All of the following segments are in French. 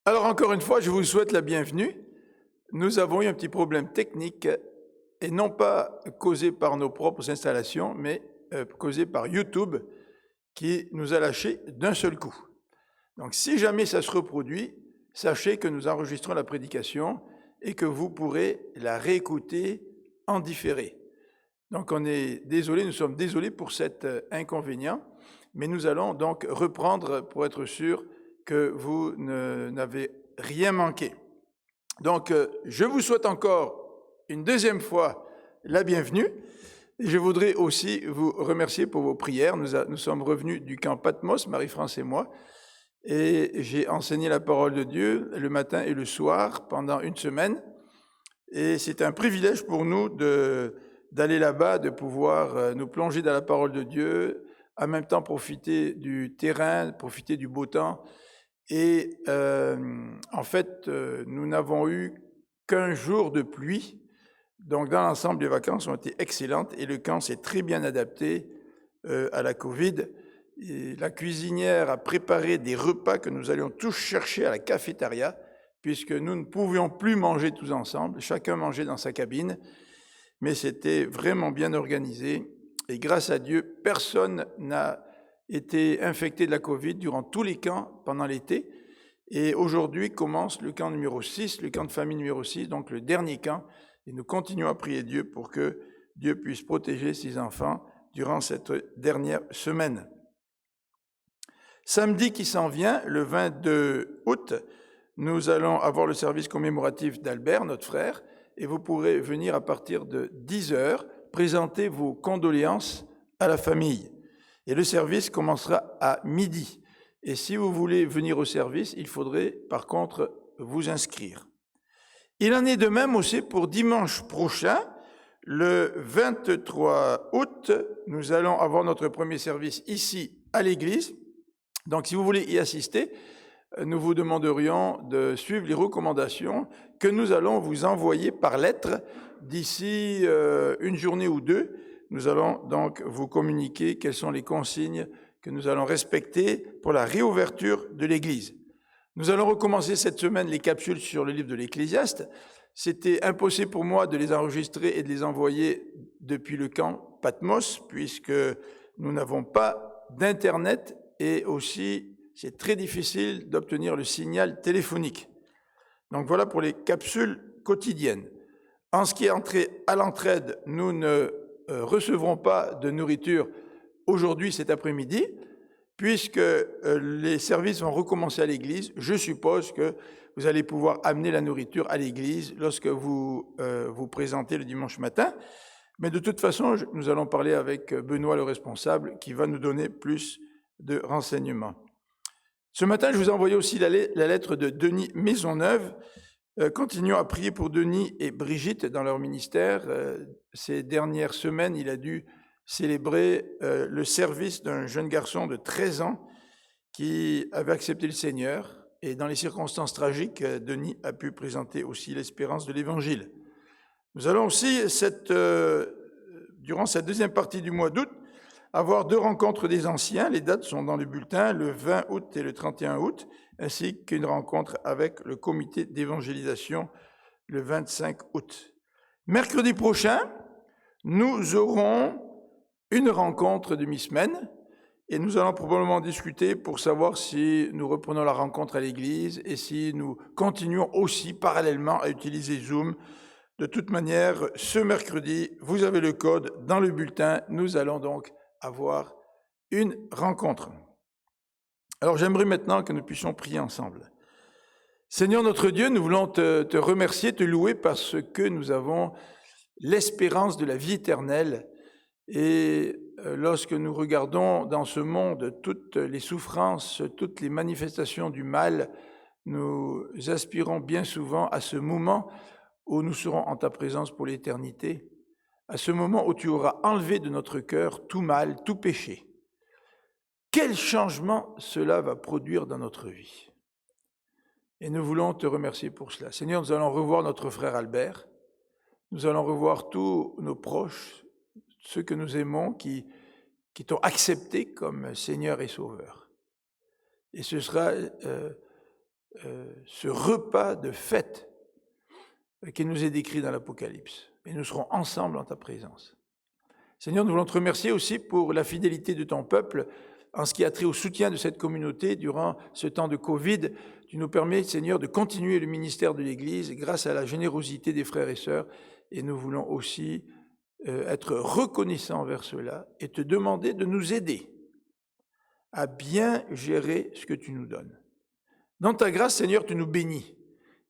Alors encore une fois, je vous souhaite la bienvenue. Nous avons eu un petit problème technique et non pas causé par nos propres installations, mais causé par YouTube qui nous a lâchés d'un seul coup. Donc si jamais ça se reproduit, sachez que nous enregistrons la prédication et que vous pourrez la réécouter en différé. Donc on est désolé, nous sommes désolés pour cet inconvénient, mais nous allons donc reprendre pour être sûr que vous n'avez rien manqué. Donc je vous souhaite encore une deuxième fois la bienvenue. Je voudrais aussi vous remercier pour vos prières. Nous sommes revenus du camp Patmos, Marie-France et moi, et j'ai enseigné la parole de Dieu le matin et le soir pendant une semaine. Et c'est un privilège pour nous d'aller là-bas, de pouvoir nous plonger dans la parole de Dieu, en même temps profiter du terrain, profiter du beau temps. Et en fait, nous n'avons eu qu'un jour de pluie. Donc, dans l'ensemble, les vacances ont été excellentes et le camp s'est très bien adapté à la Covid. Et la cuisinière a préparé des repas que nous allions tous chercher à la cafétéria, puisque nous ne pouvions plus manger tous ensemble, chacun mangeait dans sa cabine, mais c'était vraiment bien organisé. Et grâce à Dieu, personne n'a été infecté de la Covid durant tous les camps pendant l'été. Et aujourd'hui commence le camp numéro 6, le camp de famille numéro 6, donc le dernier camp. Et nous continuons à prier Dieu pour que Dieu puisse protéger ses enfants durant cette dernière semaine. Samedi qui s'en vient, le 22 août, nous allons avoir le service commémoratif d'Albert, notre frère, et vous pourrez venir à partir de 10 heures présenter vos condoléances à la famille. Et le service commencera à midi. Et si vous voulez venir au service, il faudrait par contre vous inscrire. Il en est de même aussi pour dimanche prochain, le 23 août, nous allons avoir notre premier service ici à l'église. Donc si vous voulez y assister, nous vous demanderions de suivre les recommandations que nous allons vous envoyer par lettre d'ici une journée ou deux. Nous allons donc vous communiquer quelles sont les consignes que nous allons respecter pour la réouverture de l'Église. Nous allons recommencer cette semaine les capsules sur le livre de l'Ecclésiaste. C'était impossible pour moi de les enregistrer et de les envoyer depuis le camp Patmos, puisque nous n'avons pas d'Internet et aussi c'est très difficile d'obtenir le signal téléphonique. Donc voilà pour les capsules quotidiennes. En ce qui est entré à l'entraide, nous ne recevrons pas de nourriture aujourd'hui, cet après-midi, puisque les services vont recommencer à l'église. Je suppose que vous allez pouvoir amener la nourriture à l'église lorsque vous vous présentez le dimanche matin. Mais de toute façon, nous allons parler avec Benoît, le responsable, qui va nous donner plus de renseignements. Ce matin, je vous ai envoyé aussi la lettre de Denis Maisonneuve. Continuons à prier pour Denis et Brigitte dans leur ministère. Ces dernières semaines, il a dû célébrer le service d'un jeune garçon de 13 ans qui avait accepté le Seigneur. Et dans les circonstances tragiques, Denis a pu présenter aussi l'espérance de l'Évangile. Nous allons aussi, durant cette deuxième partie du mois d'août, avoir deux rencontres des anciens. Les dates sont dans le bulletin, le 20 août et le 31 août, ainsi qu'une rencontre avec le comité d'évangélisation le 25 août. Mercredi prochain, nous aurons une rencontre de mi-semaine et nous allons probablement discuter pour savoir si nous reprenons la rencontre à l'église et si nous continuons aussi parallèlement à utiliser Zoom. De toute manière, ce mercredi, vous avez le code dans le bulletin. Nous allons donc avoir une rencontre. Alors j'aimerais maintenant que nous puissions prier ensemble. Seigneur notre Dieu, nous voulons te remercier, te louer parce que nous avons l'espérance de la vie éternelle. Et lorsque nous regardons dans ce monde toutes les souffrances, toutes les manifestations du mal, nous aspirons bien souvent à ce moment où nous serons en ta présence pour l'éternité, à ce moment où tu auras enlevé de notre cœur tout mal, tout péché. Quel changement cela va produire dans notre vie. Et nous voulons te remercier pour cela. Seigneur, nous allons revoir notre frère Albert, nous allons revoir tous nos proches, ceux que nous aimons, qui t'ont accepté comme Seigneur et Sauveur. Et ce sera ce repas de fête qui nous est décrit dans l'Apocalypse. Et nous serons ensemble en ta présence. Seigneur, nous voulons te remercier aussi pour la fidélité de ton peuple en ce qui a trait au soutien de cette communauté durant ce temps de Covid. Tu nous permets, Seigneur, de continuer le ministère de l'Église grâce à la générosité des frères et sœurs. Et nous voulons aussi être reconnaissants envers cela et te demander de nous aider à bien gérer ce que tu nous donnes. Dans ta grâce, Seigneur, tu nous bénis.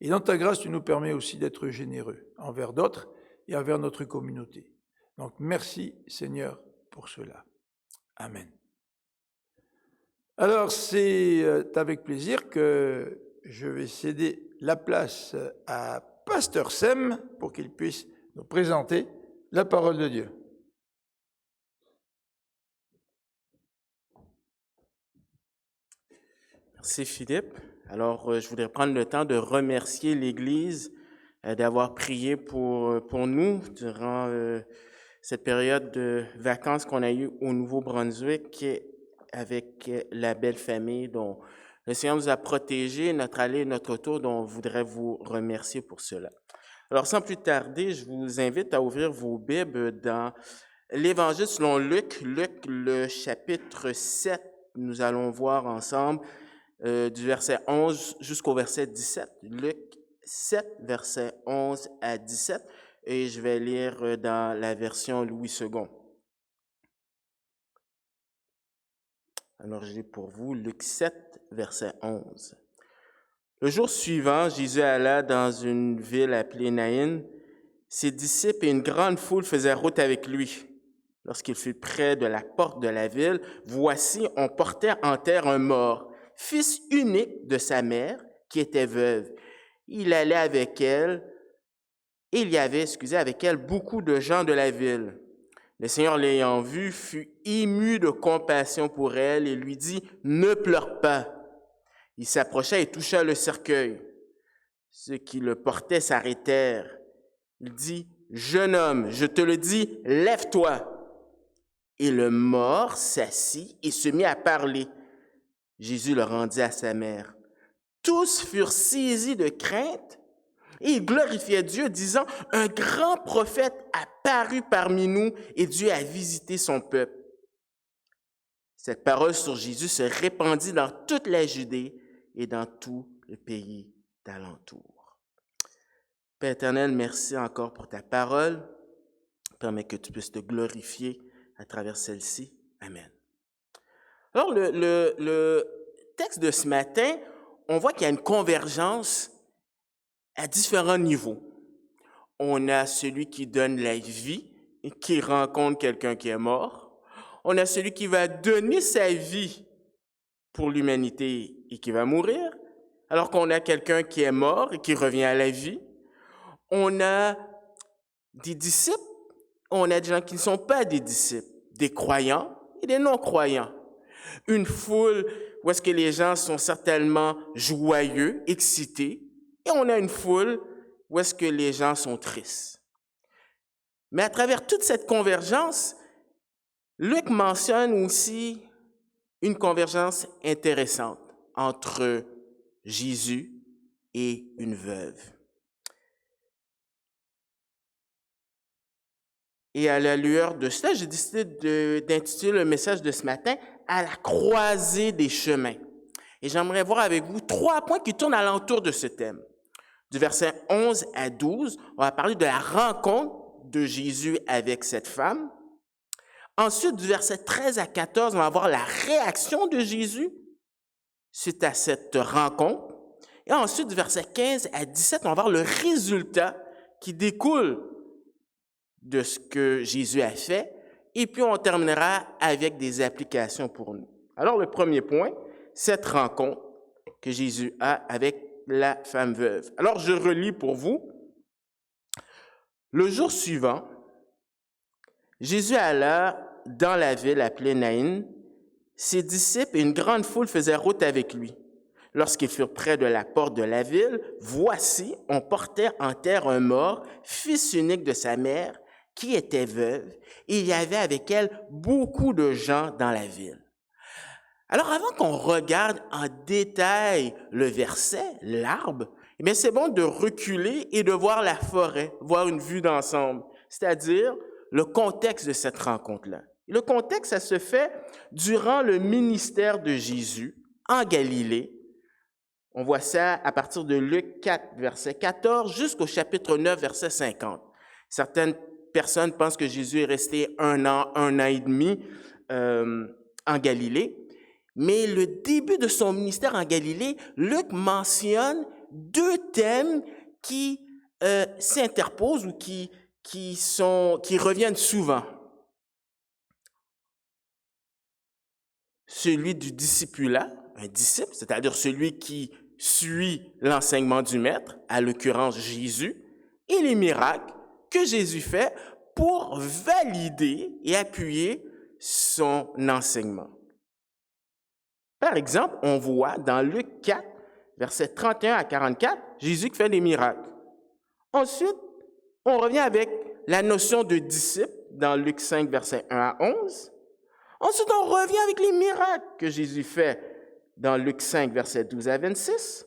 Et dans ta grâce, tu nous permets aussi d'être généreux envers d'autres et envers notre communauté. Donc, merci, Seigneur, pour cela. Amen. Alors, c'est avec plaisir que je vais céder la place à Pasteur Sem pour qu'il puisse nous présenter la parole de Dieu. Merci Philippe. Alors, je voudrais prendre le temps de remercier l'Église d'avoir prié pour nous durant cette période de vacances qu'on a eue au Nouveau-Brunswick avec la belle famille dont le Seigneur nous a protégés, notre aller et notre retour, dont on voudrait vous remercier pour cela. Alors, sans plus tarder, je vous invite à ouvrir vos Bibles dans l'Évangile selon Luc, le chapitre 7. Nous allons voir ensemble du verset 11 jusqu'au verset 17. Luc 7, verset 11 à 17. Et je vais lire dans la version Louis II. Alors, j'ai pour vous Luc 7, verset 11. Le jour suivant, Jésus alla dans une ville appelée Naïn. Ses disciples et une grande foule faisaient route avec lui. Lorsqu'il fut près de la porte de la ville, voici, on portait en terre un mort, fils unique de sa mère, qui était veuve. Il allait avec elle, et il y avait, avec elle, beaucoup de gens de la ville. Le Seigneur, l'ayant vue, fut ému de compassion pour elle et lui dit, « Ne pleure pas. » Il s'approcha et toucha le cercueil. Ceux qui le portaient s'arrêtèrent. Il dit, « Jeune homme, je te le dis, lève-toi. » Et le mort s'assit et se mit à parler. Jésus le rendit à sa mère. Tous furent saisis de crainte et ils glorifiaient Dieu, disant, « Un grand prophète a paru parmi nous et Dieu a visité son peuple. » Cette parole sur Jésus se répandit dans toute la Judée et dans tout le pays d'alentour. Père éternel, merci encore pour ta parole. Permets que tu puisses te glorifier à travers celle-ci. Amen. Alors, le texte de ce matin, on voit qu'il y a une convergence à différents niveaux. On a celui qui donne la vie et qui rencontre quelqu'un qui est mort. On a celui qui va donner sa vie pour l'humanité et qui va mourir, alors qu'on a quelqu'un qui est mort et qui revient à la vie. On a des disciples, on a des gens qui ne sont pas des disciples, des croyants et des non-croyants. Une foule où est-ce que les gens sont certainement joyeux, excités, et on a une foule où est-ce que les gens sont tristes. Mais à travers toute cette convergence, Luc mentionne aussi une convergence intéressante entre Jésus et une veuve. Et à la lueur de cela, j'ai décidé d'intituler le message de ce matin « À la croisée des chemins ». Et j'aimerais voir avec vous 3 points qui tournent alentour de ce thème. Du verset 11 à 12, on va parler de la rencontre de Jésus avec cette femme. Ensuite, du verset 13 à 14, on va voir la réaction de Jésus suite à cette rencontre. Et ensuite, du verset 15 à 17, on va voir le résultat qui découle de ce que Jésus a fait. Et puis, on terminera avec des applications pour nous. Alors, le premier point, cette rencontre que Jésus a avec la femme veuve. Alors, je relis pour vous. Le jour suivant, Jésus alla dans la ville appelée Naïn. Ses disciples et une grande foule faisaient route avec lui. Lorsqu'ils furent près de la porte de la ville, voici, on portait en terre un mort, fils unique de sa mère, qui était veuve, et il y avait avec elle beaucoup de gens dans la ville. Alors, avant qu'on regarde en détail le verset, l'arbre, eh bien, c'est bon de reculer et de voir la forêt, voir une vue d'ensemble, c'est-à-dire le contexte de cette rencontre-là. Le contexte, ça se fait durant le ministère de Jésus en Galilée. On voit ça à partir de Luc 4, verset 14, jusqu'au chapitre 9, verset 50. Certaines personnes pensent que Jésus est resté un an et demi en Galilée. Mais le début de son ministère en Galilée, Luc mentionne deux thèmes qui s'interposent ou qui reviennent souvent. Celui du discipulat, un disciple, c'est-à-dire celui qui suit l'enseignement du Maître, à l'occurrence Jésus, et les miracles que Jésus fait pour valider et appuyer son enseignement. Par exemple, on voit dans Luc 4, versets 31 à 44, Jésus qui fait des miracles. Ensuite, on revient avec la notion de disciple dans Luc 5, versets 1 à 11. Ensuite, on revient avec les miracles que Jésus fait dans Luc 5, versets 12 à 26.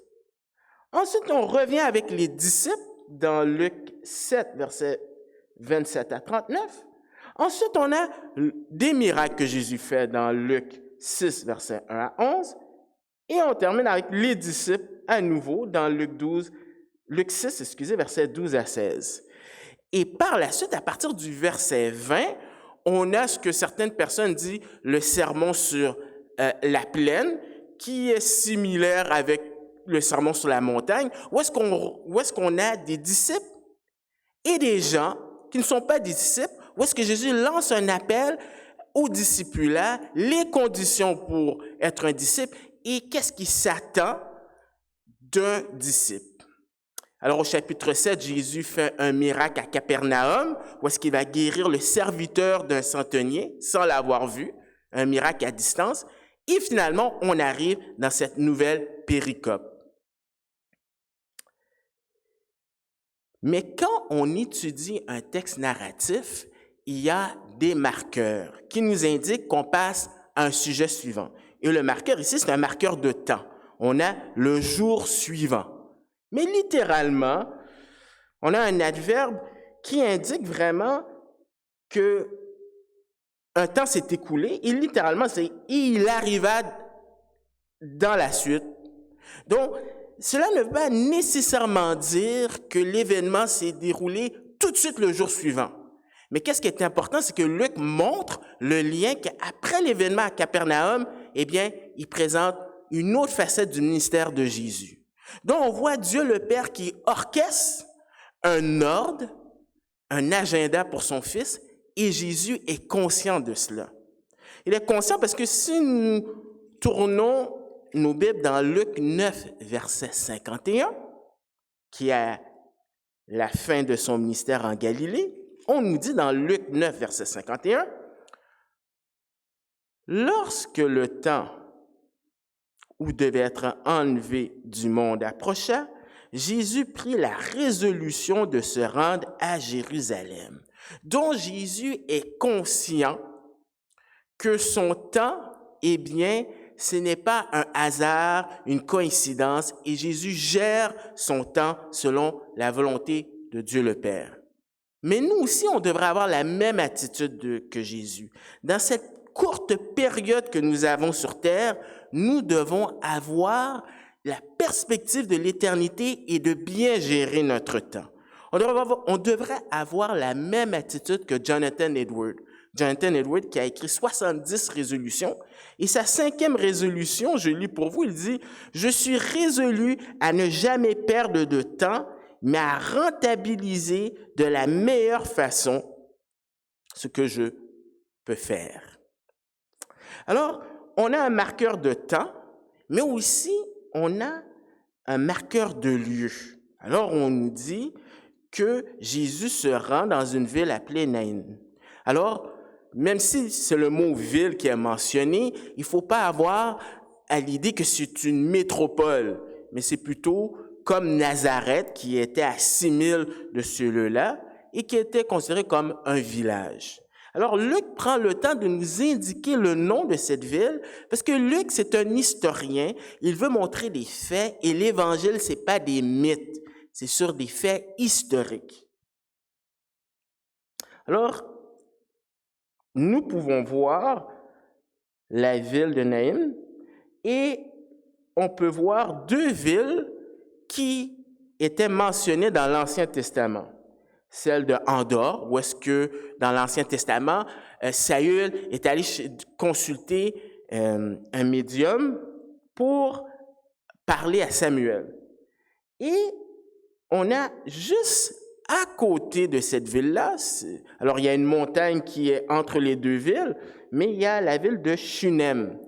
Ensuite, on revient avec les disciples dans Luc 7, versets 27 à 39. Ensuite, on a des miracles que Jésus fait dans Luc 6, versets 1 à 11. Et on termine avec les disciples à nouveau dans Luc 6, versets 12 à 16. Et par la suite, à partir du verset 20, on a ce que certaines personnes disent le sermon sur la plaine, qui est similaire avec le sermon sur la montagne, où est-ce qu'on a des disciples et des gens qui ne sont pas des disciples, où est-ce que Jésus lance un appel au discipulat, les conditions pour être un disciple et qu'est-ce qui s'attend d'un disciple. Alors, au chapitre 7, Jésus fait un miracle à Capernaum, où est-ce qu'il va guérir le serviteur d'un centenier sans l'avoir vu, un miracle à distance. Et finalement, on arrive dans cette nouvelle péricope. Mais quand on étudie un texte narratif, il y a des marqueurs qui nous indiquent qu'on passe à un sujet suivant. Et le marqueur ici, c'est un marqueur de temps. On a le jour suivant. Mais littéralement, on a un adverbe qui indique vraiment que un temps s'est écoulé et littéralement, c'est « il arriva dans la suite ». Donc, cela ne veut pas nécessairement dire que l'événement s'est déroulé tout de suite le jour suivant. Mais qu'est-ce qui est important, c'est que Luc montre le lien qu'après l'événement à Capernaum, eh bien, il présente une autre facette du ministère de Jésus. Donc, on voit Dieu le Père qui orchestre un ordre, un agenda pour son Fils, et Jésus est conscient de cela. Il est conscient parce que si nous tournons nos Bibles dans Luc 9, verset 51, qui est la fin de son ministère en Galilée, on nous dit dans Luc 9, verset 51, « Lorsque le temps où devait être enlevé du monde approcha, Jésus prit la résolution de se rendre à Jérusalem. » Donc Jésus est conscient que son temps, eh bien, ce n'est pas un hasard, une coïncidence, et Jésus gère son temps selon la volonté de Dieu le Père. Mais nous aussi, on devrait avoir la même attitude que Jésus. Dans cette courte période que nous avons sur terre, nous devons avoir la perspective de l'éternité et de bien gérer notre temps. On devrait avoir la même attitude que Jonathan Edwards. Jonathan Edwards qui a écrit 70 résolutions. Et sa 5e résolution, je lis pour vous, il dit « Je suis résolu à ne jamais perdre de temps, mais à rentabiliser de la meilleure façon ce que je peux faire. » Alors, on a un marqueur de temps, mais aussi on a un marqueur de lieu. Alors, on nous dit que Jésus se rend dans une ville appelée Naïn. Alors, même si c'est le mot « ville » qui est mentionné, il ne faut pas avoir à l'idée que c'est une métropole, mais c'est plutôt comme Nazareth, qui était à 6 000 de ce lieu-là et qui était considéré comme un village. Alors, Luc prend le temps de nous indiquer le nom de cette ville, parce que Luc, c'est un historien, il veut montrer des faits, et l'Évangile, c'est pas des mythes, c'est sur des faits historiques. Alors, nous pouvons voir la ville de Naïm, et on peut voir deux villes qui étaient mentionnées dans l'Ancien Testament. Celle de Endor, où est-ce que dans l'Ancien Testament, Saül est allé consulter un médium pour parler à Samuel. Et on a juste à côté de cette ville-là, alors il y a une montagne qui est entre les deux villes, mais il y a la ville de Shunem,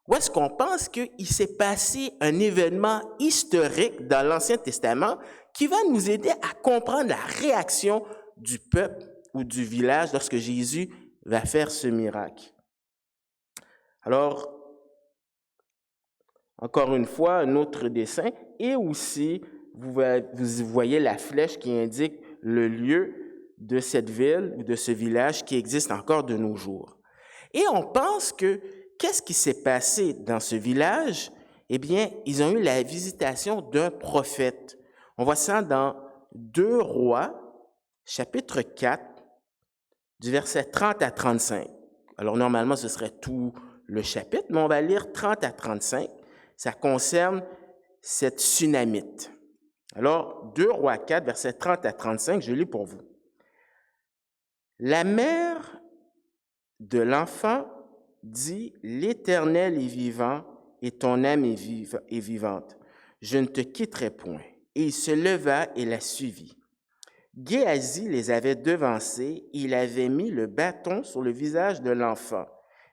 où est-ce qu'on pense qu'il s'est passé un événement historique dans l'Ancien Testament qui va nous aider à comprendre la réaction du peuple ou du village lorsque Jésus va faire ce miracle. Alors, encore une fois, un autre dessin, et aussi, vous voyez la flèche qui indique le lieu de cette ville ou de ce village qui existe encore de nos jours. Et on pense que, qu'est-ce qui s'est passé dans ce village? Eh bien, ils ont eu la visitation d'un prophète. On voit ça dans 2 Rois, chapitre 4, du verset 30 à 35. Alors, normalement, ce serait tout le chapitre, mais on va lire 30 à 35. Ça concerne cette Sunamite. Alors, 2 Rois 4, verset 30 à 35, je lis pour vous. La mère de l'enfant dit, « L'Éternel est vivant et ton âme est vivante. Je ne te quitterai point. » Et il se leva et la suivit. Géasi les avait devancés et il avait mis le bâton sur le visage de l'enfant,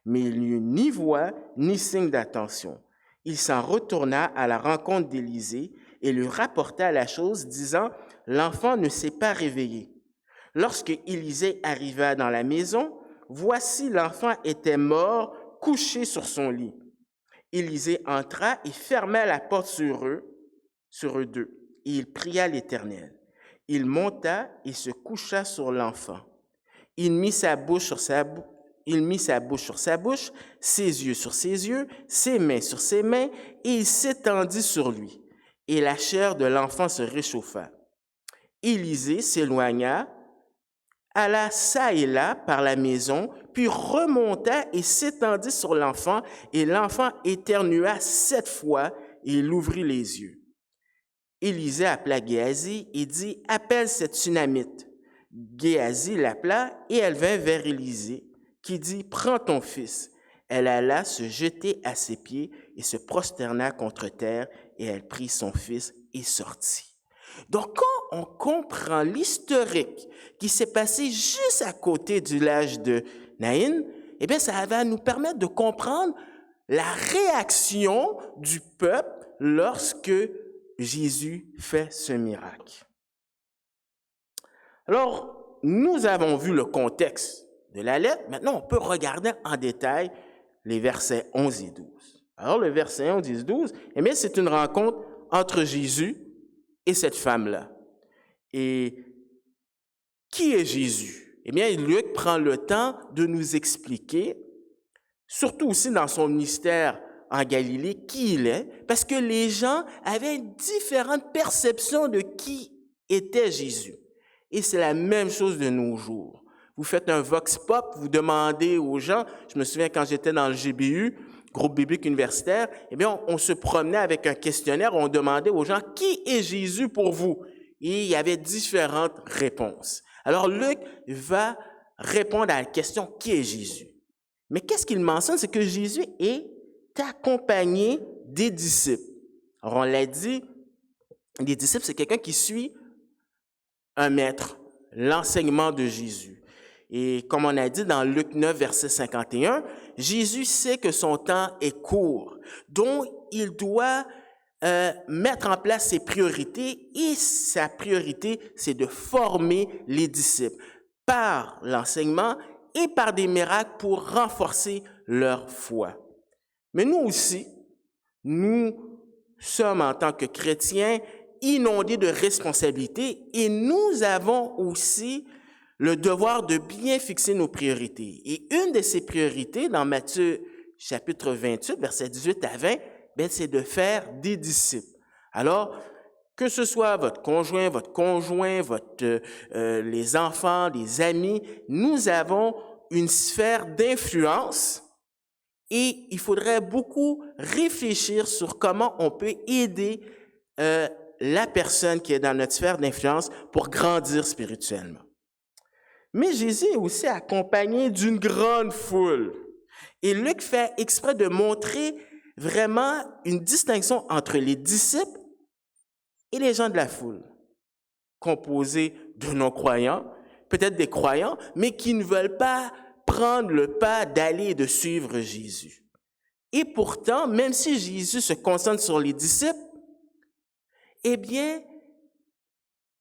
mais il n'y eut ni voix ni signe d'attention. Il s'en retourna à la rencontre d'Élisée et lui rapporta la chose, disant, « L'enfant ne s'est pas réveillé. » Lorsque Élisée arriva dans la maison, voici l'enfant était mort, couché sur son lit. Élisée entra et ferma la porte sur eux deux. Et il pria l'Éternel. Il monta et se coucha sur l'enfant. Il mit sa bouche sur sa bouche, ses yeux sur ses yeux, ses mains sur ses mains, et il s'étendit sur lui. Et la chair de l'enfant se réchauffa. Élisée s'éloigna, alla çà et là par la maison, puis remonta et s'étendit sur l'enfant, et l'enfant éternua 7 fois, et il ouvrit les yeux. Élisée appela Géasi et dit, « Appelle cette Sunamite. » Géasi l'appela et elle vint vers Élisée, qui dit, « Prends ton fils. » Elle alla se jeter à ses pieds et se prosterna contre terre, et elle prit son fils et sortit. Donc, quand on comprend l'historique qui s'est passé juste à côté du village de Naïn, eh bien, ça va nous permettre de comprendre la réaction du peuple lorsque Jésus fait ce miracle. Alors, nous avons vu le contexte de la lettre. Maintenant, on peut regarder en détail les versets 11 et 12. Alors, le verset 11 et 12, eh bien, c'est une rencontre entre Jésus et cette femme-là. Et qui est Jésus? Eh bien, Luc prend le temps de nous expliquer, surtout aussi dans son ministère en Galilée, qui il est, parce que les gens avaient différentes perceptions de qui était Jésus. Et c'est la même chose de nos jours. Vous faites un vox pop, vous demandez aux gens, je me souviens quand j'étais dans le GBU, groupe biblique universitaire, eh bien, on se promenait avec un questionnaire, on demandait aux gens, qui est Jésus pour vous? Et il y avait différentes réponses. Alors, Luc va répondre à la question, qui est Jésus? Mais qu'est-ce qu'il mentionne? C'est que Jésus est accompagné des disciples. Alors, on l'a dit, les disciples, c'est quelqu'un qui suit un maître, l'enseignement de Jésus. Et comme on a dit dans Luc 9, verset 51, Jésus sait que son temps est court, donc il doit mettre en place ses priorités, et sa priorité, c'est de former les disciples par l'enseignement et par des miracles pour renforcer leur foi. Mais nous aussi, nous sommes en tant que chrétiens inondés de responsabilités et nous avons aussi le devoir de bien fixer nos priorités. Et une de ces priorités, dans Matthieu chapitre 28, versets 18 à 20, c'est de faire des disciples. Alors, que ce soit votre conjoint, les enfants, les amis, nous avons une sphère d'influence et il faudrait beaucoup réfléchir sur comment on peut aider la personne qui est dans notre sphère d'influence pour grandir spirituellement. Mais Jésus est aussi accompagné d'une grande foule. Et Luc fait exprès de montrer vraiment une distinction entre les disciples et les gens de la foule, composés de non-croyants, peut-être des croyants, mais qui ne veulent pas prendre le pas d'aller et de suivre Jésus. Et pourtant, même si Jésus se concentre sur les disciples, eh bien,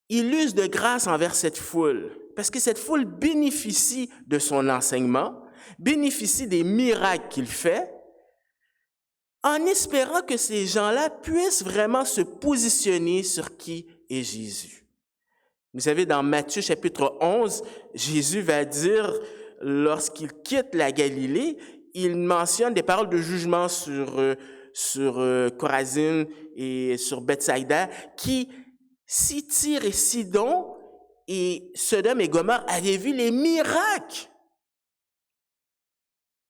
il use de grâce envers cette foule, parce que cette foule bénéficie de son enseignement, bénéficie des miracles qu'il fait, en espérant que ces gens-là puissent vraiment se positionner sur qui est Jésus. Vous savez, dans Matthieu chapitre 11, Jésus va dire, lorsqu'il quitte la Galilée, il mentionne des paroles de jugement sur Chorazine et sur Bethsaïda, qui, si Tyr et Sidon et Sodome et Gomorrhe avaient vu les miracles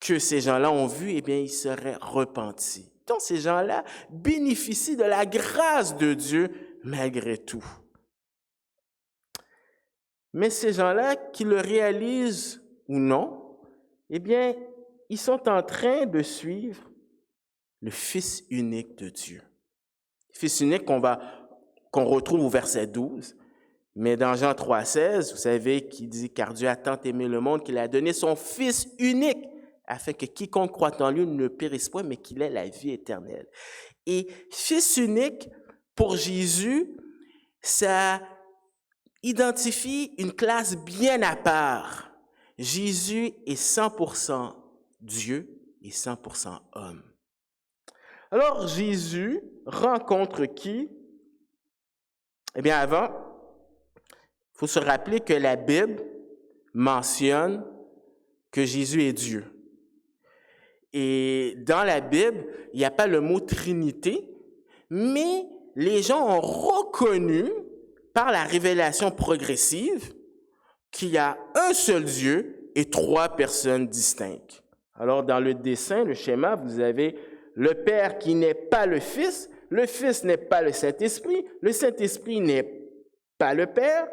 que ces gens-là ont vus, eh bien, ils seraient repentis. Donc, ces gens-là bénéficient de la grâce de Dieu malgré tout. Mais ces gens-là, qui le réalisent ou non, eh bien, ils sont en train de suivre le Fils unique de Dieu. Le Fils unique qu'on retrouve au verset 12, mais dans Jean 3,16, vous savez, qui dit « Car Dieu a tant aimé le monde qu'il a donné son Fils unique, afin que quiconque croit en lui ne périsse point, mais qu'il ait la vie éternelle. » Et Fils unique, pour Jésus, ça identifie une classe bien à part. Jésus est 100% Dieu et 100% homme. Alors, Jésus rencontre qui? Eh bien, avant, il faut se rappeler que la Bible mentionne que Jésus est Dieu. Et dans la Bible, il n'y a pas le mot Trinité, mais les gens ont reconnu par la révélation progressive qu'il y a un seul Dieu et trois personnes distinctes. Alors, dans le dessin, le schéma, vous avez le Père qui n'est pas le Fils n'est pas le Saint-Esprit n'est pas le Père,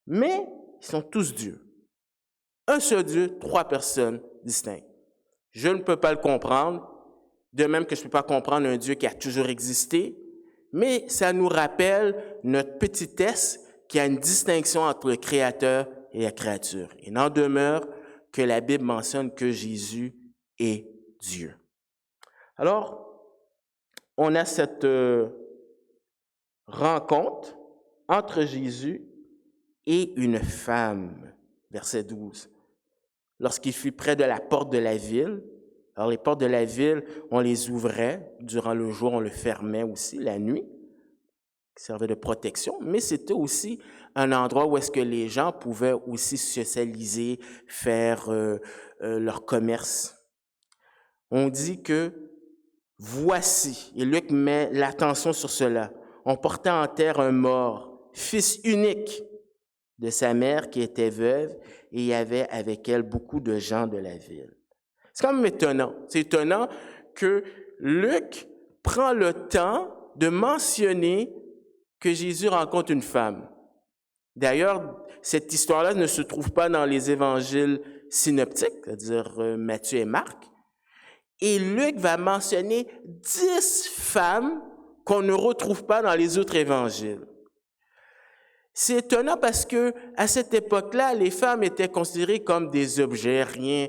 mais ils sont tous Dieu. Un seul Dieu, trois personnes distinctes. Je ne peux pas le comprendre, de même que je ne peux pas comprendre un Dieu qui a toujours existé, mais ça nous rappelle notre petitesse qui a une distinction entre le Créateur et la créature. Il n'en demeure que la Bible mentionne que Jésus est Dieu. Alors, on a cette rencontre entre Jésus et une femme, verset 12. Lorsqu'il fut près de la porte de la ville, alors les portes de la ville, on les ouvrait durant le jour, on le fermait aussi la nuit, qui servait de protection, mais c'était aussi un endroit où est-ce que les gens pouvaient aussi socialiser, faire leur commerce. On dit que voici, et Luc met l'attention sur cela, on portait en terre un mort, fils unique de sa mère qui était veuve, et il y avait avec elle beaucoup de gens de la ville. C'est quand même étonnant. C'est étonnant que Luc prend le temps de mentionner que Jésus rencontre une femme. D'ailleurs, cette histoire-là ne se trouve pas dans les évangiles synoptiques, c'est-à-dire Matthieu et Marc. Et Luc va mentionner 10 femmes qu'on ne retrouve pas dans les autres évangiles. C'est étonnant parce que à cette époque-là, les femmes étaient considérées comme des objets, rien,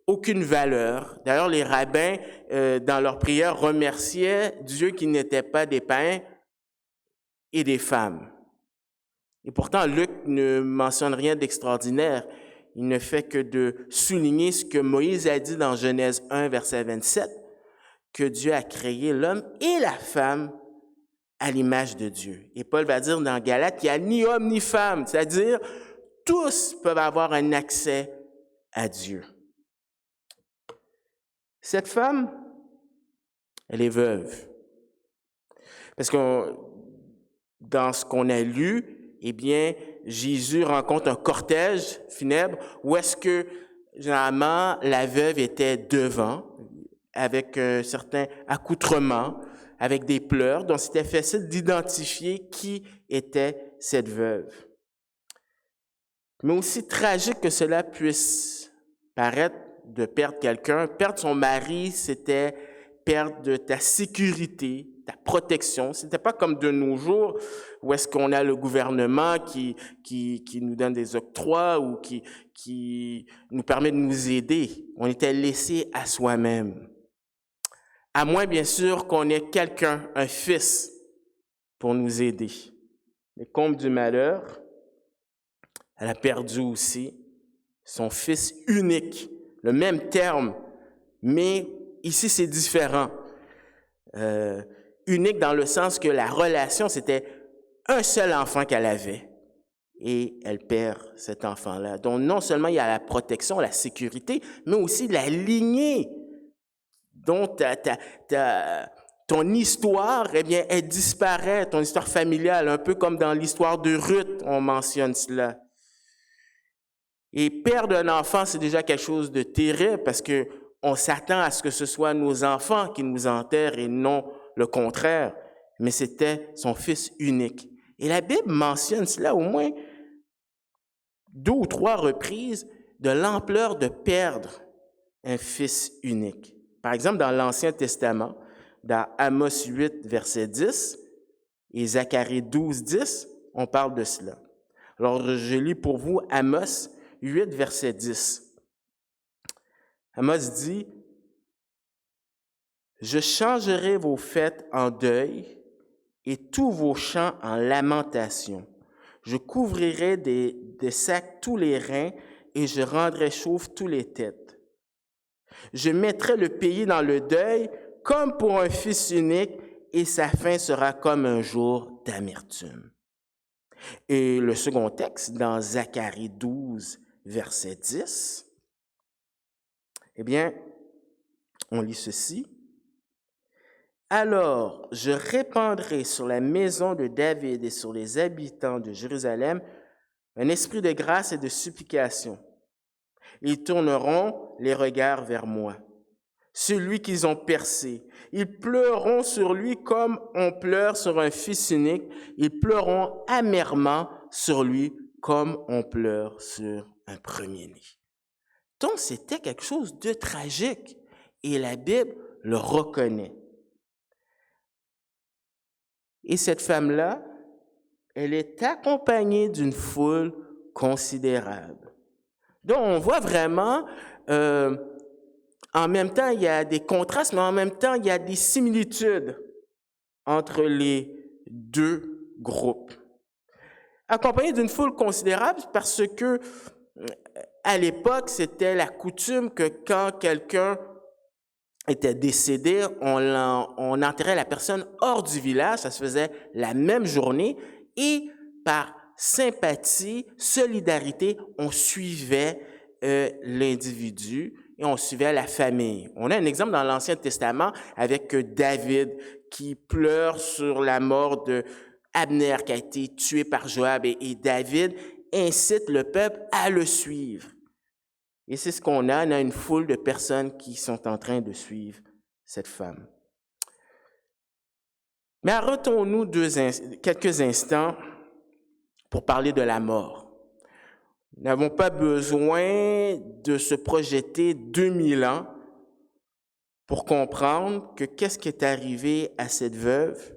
aucune valeur. D'ailleurs, les rabbins, dans leurs prières, remerciaient Dieu qui n'était pas des païens et des femmes. Et pourtant, Luc ne mentionne rien d'extraordinaire. Il ne fait que de souligner ce que Moïse a dit dans Genèse 1, verset 27, que Dieu a créé l'homme et la femme à l'image de Dieu. Et Paul va dire dans Galates qu'il n'y a ni homme ni femme, c'est-à-dire tous peuvent avoir un accès à Dieu. Cette femme, elle est veuve. Parce que dans ce qu'on a lu, eh bien, Jésus rencontre un cortège funèbre où est-ce que, généralement, la veuve était devant, avec un certain accoutrement, avec des pleurs, donc c'était facile d'identifier qui était cette veuve. Mais aussi tragique que cela puisse paraître de perdre quelqu'un, perdre son mari, c'était perdre de ta sécurité, ta protection. C'était pas comme de nos jours où est-ce qu'on a le gouvernement qui nous donne des octrois ou qui nous permet de nous aider. On était laissé à soi-même. À moins, bien sûr, qu'on ait quelqu'un, un fils, pour nous aider. Mais comble du malheur, elle a perdu aussi son fils unique. Le même terme, mais ici, c'est différent. Unique dans le sens que la relation, c'était un seul enfant qu'elle avait. Et elle perd cet enfant-là. Donc, non seulement il y a la protection, la sécurité, mais aussi la lignée dont ton histoire, eh bien, elle disparaît, ton histoire familiale, un peu comme dans l'histoire de Ruth, on mentionne cela. Et perdre un enfant, c'est déjà quelque chose de terrible parce que on s'attend à ce que ce soit nos enfants qui nous enterrent et non le contraire. Mais c'était son fils unique. Et la Bible mentionne cela au moins 2 ou 3 reprises de l'ampleur de perdre un fils unique. Par exemple, dans l'Ancien Testament, dans Amos 8, verset 10 et Zacharie 12, 10, on parle de cela. Alors, je lis pour vous Amos 8, verset 10. Amos dit, « Je changerai vos fêtes en deuil et tous vos chants en lamentation. Je couvrirai de sacs tous les reins et je rendrai chauves tous les têtes. Je mettrai le pays dans le deuil comme pour un fils unique et sa fin sera comme un jour d'amertume. » Et le second texte, dans Zacharie 12, verset 10, eh bien, on lit ceci. « Alors, je répandrai sur la maison de David et sur les habitants de Jérusalem un esprit de grâce et de supplication. Ils tourneront les regards vers moi, celui qu'ils ont percé. Ils pleureront sur lui comme on pleure sur un fils unique. Ils pleureront amèrement sur lui comme on pleure sur un premier-né. » Donc, c'était quelque chose de tragique et la Bible le reconnaît. Et cette femme-là, elle est accompagnée d'une foule considérable. Donc, on voit vraiment, en même temps, il y a des contrastes, mais en même temps, il y a des similitudes entre les deux groupes. Accompagnée d'une foule considérable parce que, à l'époque, c'était la coutume que quand quelqu'un était décédé, on enterrait la personne hors du village, ça se faisait la même journée, et par sympathie, solidarité, on suivait l'individu et on suivait la famille. On a un exemple dans l'Ancien Testament avec David qui pleure sur la mort de Abner qui a été tué par Joab et David incite le peuple à le suivre. Et c'est ce qu'on a. On a une foule de personnes qui sont en train de suivre cette femme. Mais arrêtons-nous quelques instants pour parler de la mort. Nous n'avons pas besoin de se projeter 2000 ans pour comprendre que qu'est-ce qui est arrivé à cette veuve,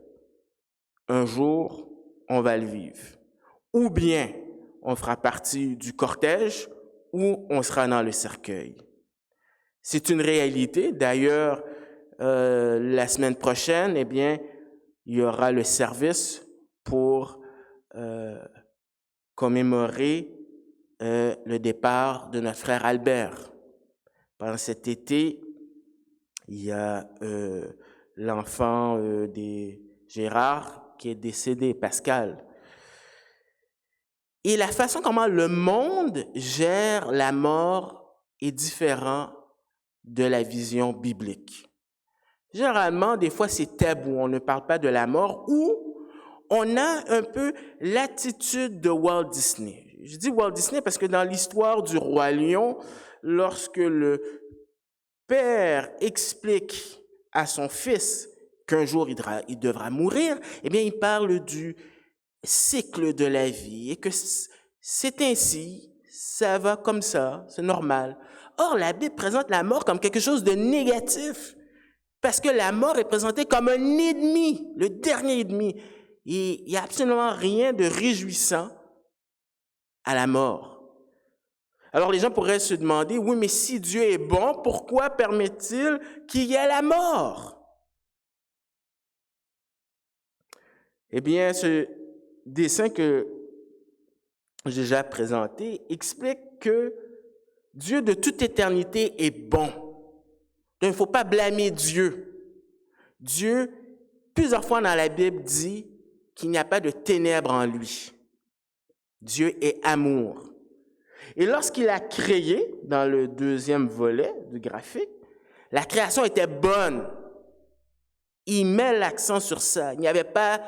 un jour, on va le vivre. Ou bien, on fera partie du cortège, ou on sera dans le cercueil. C'est une réalité. D'ailleurs, la semaine prochaine, eh bien, il y aura le service pour commémorer le départ de notre frère Albert. Pendant cet été, il y a l'enfant des Gérard qui est décédé, Pascal. Et la façon comment le monde gère la mort est différente de la vision biblique. Généralement, des fois, c'est tabou, on ne parle pas de la mort, ou on a un peu l'attitude de Walt Disney. Je dis Walt Disney parce que dans l'histoire du Roi Lion, lorsque le père explique à son fils qu'un jour il devra mourir, eh bien, il parle du cycle de la vie et que c'est ainsi, ça va comme ça, c'est normal. Or, la Bible présente la mort comme quelque chose de négatif parce que la mort est présentée comme un ennemi, le dernier ennemi. Et il n'y a absolument rien de réjouissant à la mort. Alors, les gens pourraient se demander, oui, mais si Dieu est bon, pourquoi permet-il qu'il y ait la mort? Eh bien, ce dessin que j'ai déjà présenté explique que Dieu de toute éternité est bon. Donc, il ne faut pas blâmer Dieu. Dieu, plusieurs fois dans la Bible, dit qu'il n'y a pas de ténèbres en lui. Dieu est amour. Et lorsqu'il a créé, dans le deuxième volet du graphique, la création était bonne. Il met l'accent sur ça. Il n'y avait pas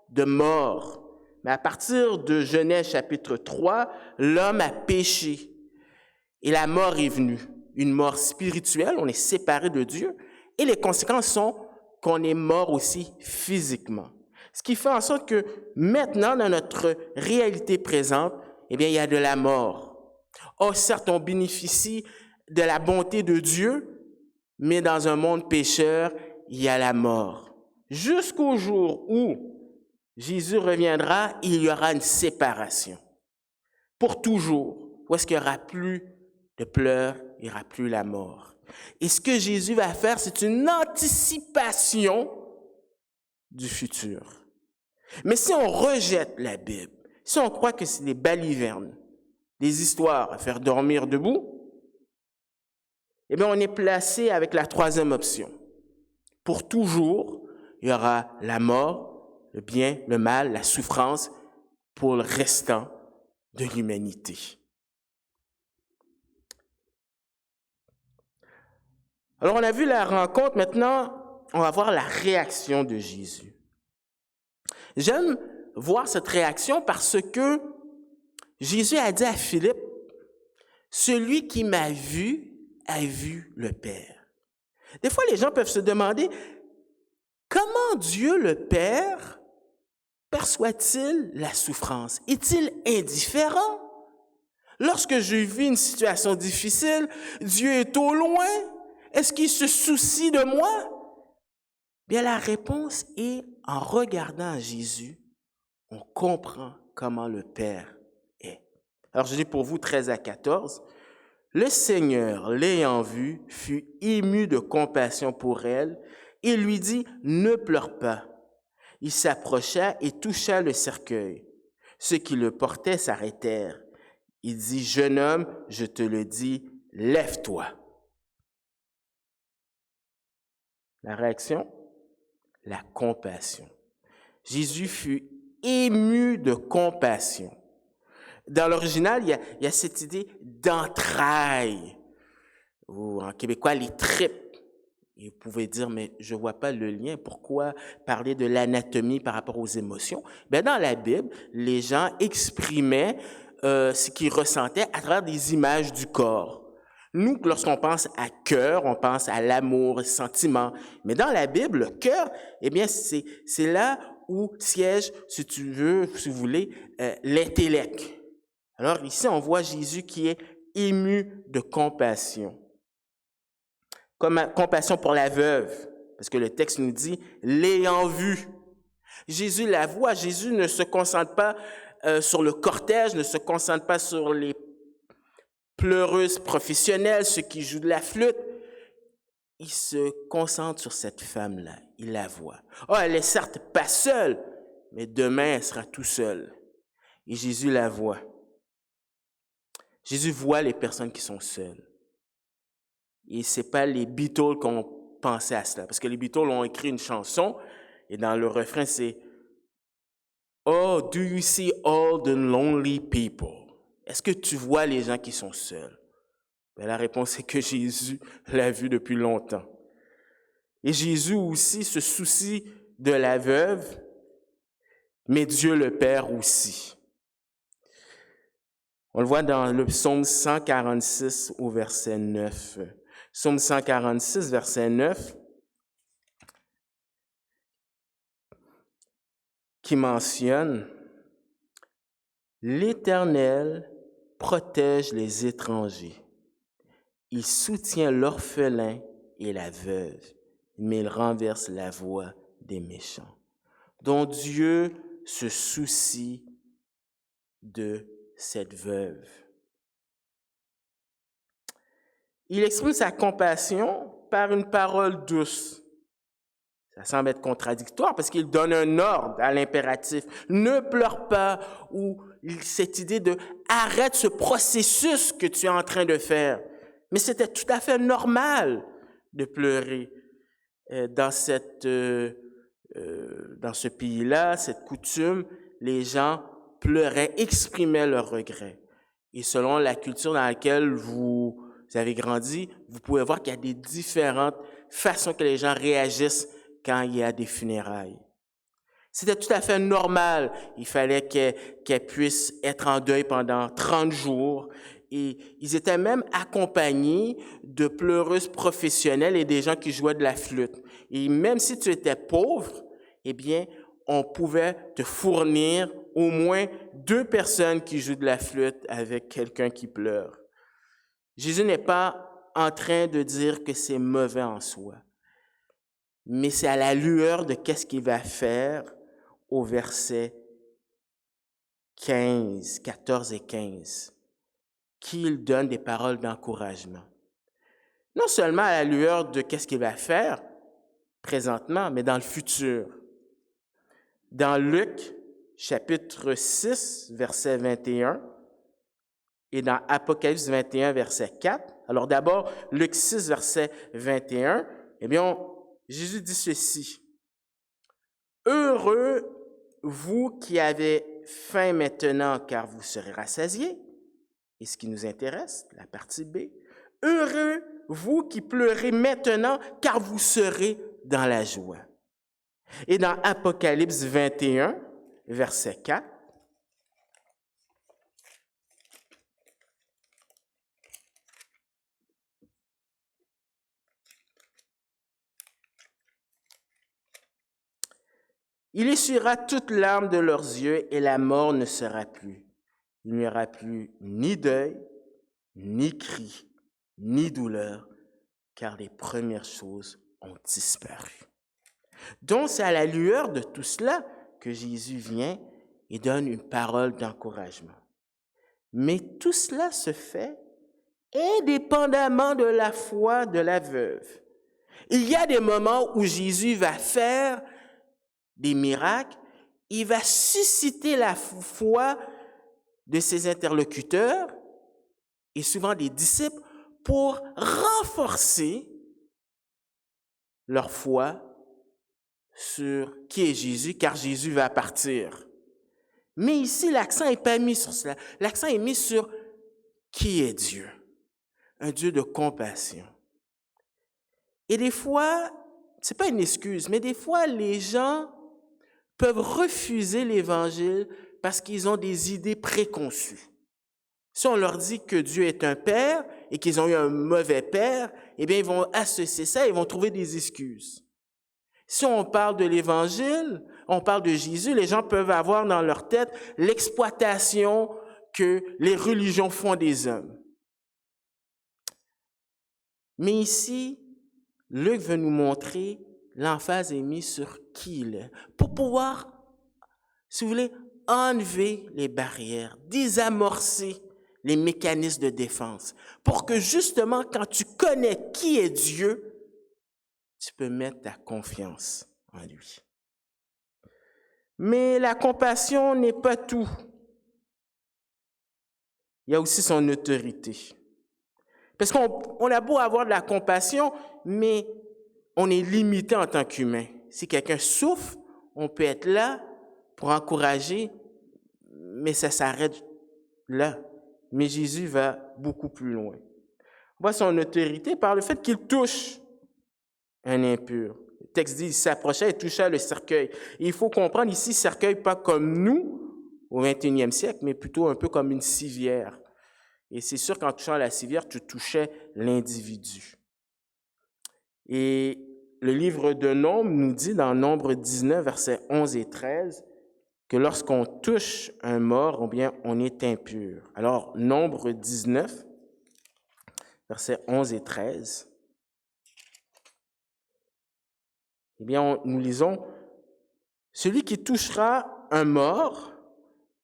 de mort. Mais à partir de Genèse chapitre 3, l'homme a péché. Et la mort est venue. Une mort spirituelle, on est séparé de Dieu. Et les conséquences sont qu'on est mort aussi physiquement. Ce qui fait en sorte que maintenant, dans notre réalité présente, eh bien, il y a de la mort. Or, certes, on bénéficie de la bonté de Dieu, mais dans un monde pécheur, il y a la mort. Jusqu'au jour où Jésus reviendra, il y aura une séparation. Pour toujours. Où est-ce qu'il n'y aura plus de pleurs, il n'y aura plus la mort. Et ce que Jésus va faire, c'est une anticipation du futur. Mais si on rejette la Bible, si on croit que c'est des balivernes, des histoires à faire dormir debout, eh bien, on est placé avec la troisième option. Pour toujours, il y aura la mort, le bien, le mal, la souffrance pour le restant de l'humanité. Alors, on a vu la rencontre. Maintenant, on va voir la réaction de Jésus. J'aime voir cette réaction parce que Jésus a dit à Philippe, « Celui qui m'a vu a vu le Père. » Des fois, les gens peuvent se demander, comment Dieu le Père perçoit-il la souffrance? Est-il indifférent? Lorsque je vis une situation difficile, Dieu est au loin. Est-ce qu'il se soucie de moi? Bien, la réponse est, en regardant Jésus, on comprend comment le Père est. Alors, je dis pour vous 13 à 14, « Le Seigneur, l'ayant vue, fut ému de compassion pour elle et lui dit, « Ne pleure pas. » Il s'approcha et toucha le cercueil. Ceux qui le portaient s'arrêtèrent. Il dit, « Jeune homme, je te le dis, lève-toi. » La réaction? La compassion. Jésus fut ému de compassion. Dans l'original, il y a cette idée d'entrailles, ou en québécois, les tripes. Et vous pouvez dire, mais je ne vois pas le lien. Pourquoi parler de l'anatomie par rapport aux émotions? Bien, dans la Bible, les gens exprimaient ce qu'ils ressentaient à travers des images du corps. Nous, lorsqu'on pense à cœur, on pense à l'amour, sentiment. Mais dans la Bible, le cœur, eh bien, c'est là où siège, si vous voulez, l'intellect. Alors ici, on voit Jésus qui est ému de compassion. Compassion pour la veuve, parce que le texte nous dit « l'ayant vue ». Jésus la voit. Jésus ne se concentre pas sur le cortège, ne se concentre pas sur les pleureuses professionnelles, ceux qui jouent de la flûte. Il se concentre sur cette femme-là. Il la voit. Oh, elle est certes pas seule, mais demain, elle sera tout seule. Et Jésus la voit. Jésus voit les personnes qui sont seules. Et ce n'est pas les Beatles qui ont pensé à cela. Parce que les Beatles ont écrit une chanson, et dans le refrain, c'est Oh, do you see all the lonely people? Est-ce que tu vois les gens qui sont seuls? Ben, la réponse est que Jésus l'a vu depuis longtemps. Et Jésus aussi se soucie de la veuve, mais Dieu le Père aussi. On le voit dans le psaume 146 au verset 9. Psaume 146, verset 9, qui mentionne « L'Éternel protège les étrangers. Il soutient l'orphelin et la veuve, mais il renverse la voie des méchants. » Donc Dieu se soucie de cette veuve. Il exprime sa compassion par une parole douce. Ça semble être contradictoire parce qu'il donne un ordre à l'impératif. Ne pleure pas, ou cette idée de arrête ce processus que tu es en train de faire. Mais c'était tout à fait normal de pleurer dans ce pays-là, cette coutume. Les gens pleuraient, exprimaient leurs regrets. Et selon la culture dans laquelle vous avez grandi, vous pouvez voir qu'il y a des différentes façons que les gens réagissent quand il y a des funérailles. C'était tout à fait normal. Il fallait qu'elle puisse être en deuil pendant 30 jours. Et ils étaient même accompagnés de pleureuses professionnelles et des gens qui jouaient de la flûte. Et même si tu étais pauvre, eh bien, on pouvait te fournir au moins 2 personnes qui jouent de la flûte avec quelqu'un qui pleure. Jésus n'est pas en train de dire que c'est mauvais en soi, mais c'est à la lueur de qu'est-ce qu'il va faire au verset 15, 14 et 15, qu'il donne des paroles d'encouragement. Non seulement à la lueur de qu'est-ce qu'il va faire présentement, mais dans le futur. Dans Luc, chapitre 6, verset 21, et dans Apocalypse 21, verset 4. Alors d'abord, Luc 6, verset 21, eh bien, Jésus dit ceci. « Heureux vous qui avez faim maintenant, car vous serez rassasiés. » Et ce qui nous intéresse, la partie B. « Heureux vous qui pleurez maintenant, car vous serez dans la joie. » Et dans Apocalypse 21, verset 4, il essuiera toute larme de leurs yeux et la mort ne sera plus. Il n'y aura plus ni deuil, ni cri, ni douleur, car les premières choses ont disparu. Donc, c'est à la lueur de tout cela que Jésus vient et donne une parole d'encouragement. Mais tout cela se fait indépendamment de la foi de la veuve. Il y a des moments où Jésus va faire des miracles, il va susciter la foi de ses interlocuteurs et souvent des disciples pour renforcer leur foi sur qui est Jésus, car Jésus va partir. Mais ici, l'accent n'est pas mis sur cela. L'accent est mis sur qui est Dieu, un Dieu de compassion. Et des fois, ce n'est pas une excuse, mais des fois, les gens peuvent refuser l'Évangile parce qu'ils ont des idées préconçues. Si on leur dit que Dieu est un père et qu'ils ont eu un mauvais père, eh bien, ils vont associer ça, ils vont trouver des excuses. Si on parle de l'Évangile, on parle de Jésus, les gens peuvent avoir dans leur tête l'exploitation que les religions font des hommes. Mais ici, Luc veut nous montrer, l'emphase est mise sur qui il est, pour pouvoir, si vous voulez, enlever les barrières, désamorcer les mécanismes de défense, pour que justement, quand tu connais qui est Dieu, tu peux mettre ta confiance en lui. Mais la compassion n'est pas tout. Il y a aussi son autorité. Parce qu'on a beau avoir de la compassion, mais on est limité en tant qu'humain. Si quelqu'un souffre, on peut être là pour encourager, mais ça s'arrête là. Mais Jésus va beaucoup plus loin. On voit son autorité par le fait qu'il touche un impur. Le texte dit, il s'approchait et toucha le cercueil. Et il faut comprendre ici, cercueil pas comme nous au 21e siècle, mais plutôt un peu comme une civière. Et c'est sûr qu'en touchant la civière, tu touchais l'individu. Et le livre de Nombres nous dit dans Nombre 19, versets 11 et 13, que lorsqu'on touche un mort, eh bien, on est impur. Alors, Nombre 19, versets 11 et 13, eh bien, nous lisons, « Celui qui touchera un mort,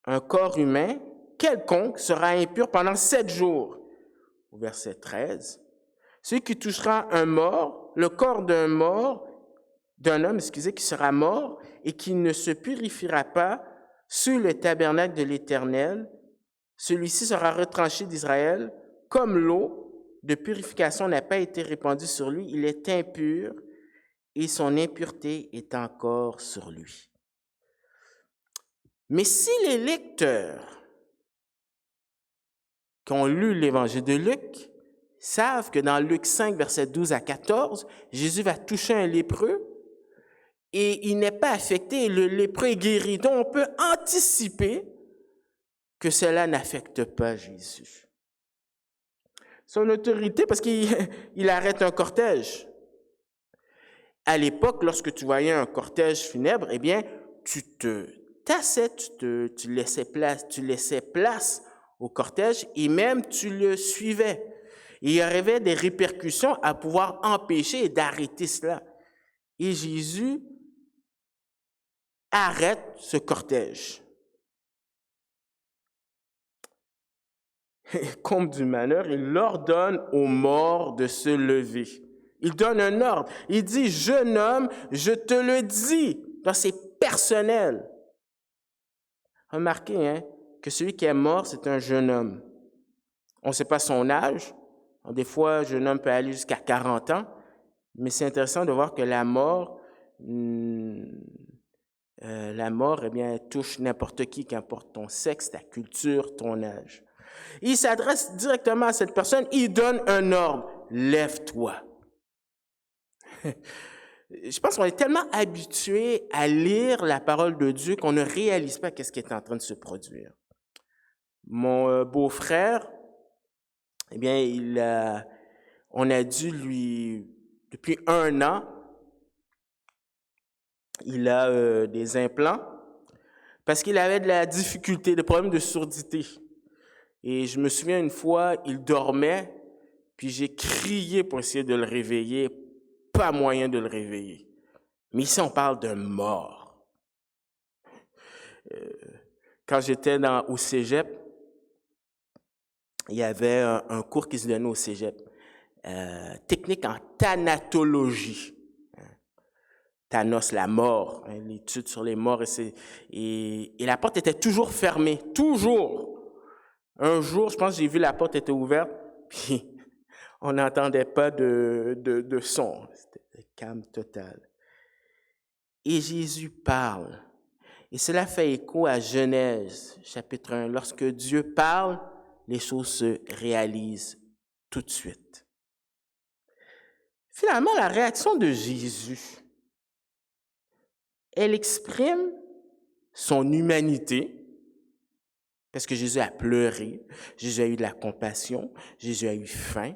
un corps humain, quelconque, sera impur pendant 7 jours. » Au verset 13, « Celui qui touchera un mort, le corps d'un homme, qui sera mort et qui ne se purifiera pas sur le tabernacle de l'Éternel, celui-ci sera retranché d'Israël, comme l'eau de purification n'a pas été répandue sur lui, il est impur et son impureté est encore sur lui. » Mais si les lecteurs qui ont lu l'Évangile de Luc savent que dans Luc 5, versets 12 à 14, Jésus va toucher un lépreux et il n'est pas affecté et le lépreux est guéri. Donc, on peut anticiper que cela n'affecte pas Jésus. Son autorité, parce qu'il arrête un cortège. À l'époque, lorsque tu voyais un cortège funèbre, eh bien, tu te tassais, tu laissais place au cortège et même tu le suivais. Et il y avait des répercussions à pouvoir empêcher et d'arrêter cela. Et Jésus arrête ce cortège. Et comble du malheur, il ordonne aux morts de se lever. Il donne un ordre. Il dit, « Jeune homme, je te le dis. » Donc, c'est personnel. Remarquez que celui qui est mort, c'est un jeune homme. On ne sait pas son âge. Des fois, un jeune homme peut aller jusqu'à 40 ans. Mais c'est intéressant de voir que la mort, eh bien, elle touche n'importe qui, qu'importe ton sexe, ta culture, ton âge. Il s'adresse directement à cette personne. Il donne un ordre. « Lève-toi. » Je pense qu'on est tellement habitué à lire la parole de Dieu qu'on ne réalise pas qu'est-ce qui est en train de se produire. Mon beau-frère, eh bien, on a dû depuis 1 an, il a des implants parce qu'il avait de la difficulté, des problèmes de surdité. Et je me souviens une fois, il dormait, puis j'ai crié pour essayer de le réveiller. Pas moyen de le réveiller. Mais ici, on parle d'un mort. Quand j'étais au cégep, il y avait un cours qui se donnait au cégep. Technique en thanatologie. Thanos, la mort. L'étude sur les morts. Et la porte était toujours fermée. Toujours. Un jour, je pense que j'ai vu la porte était ouverte, puis on n'entendait pas de son. C'était calme total. Et Jésus parle. Et cela fait écho à Genèse, chapitre 1. Lorsque Dieu parle, les choses se réalisent tout de suite. Finalement, la réaction de Jésus, elle exprime son humanité, parce que Jésus a pleuré, Jésus a eu de la compassion, Jésus a eu faim.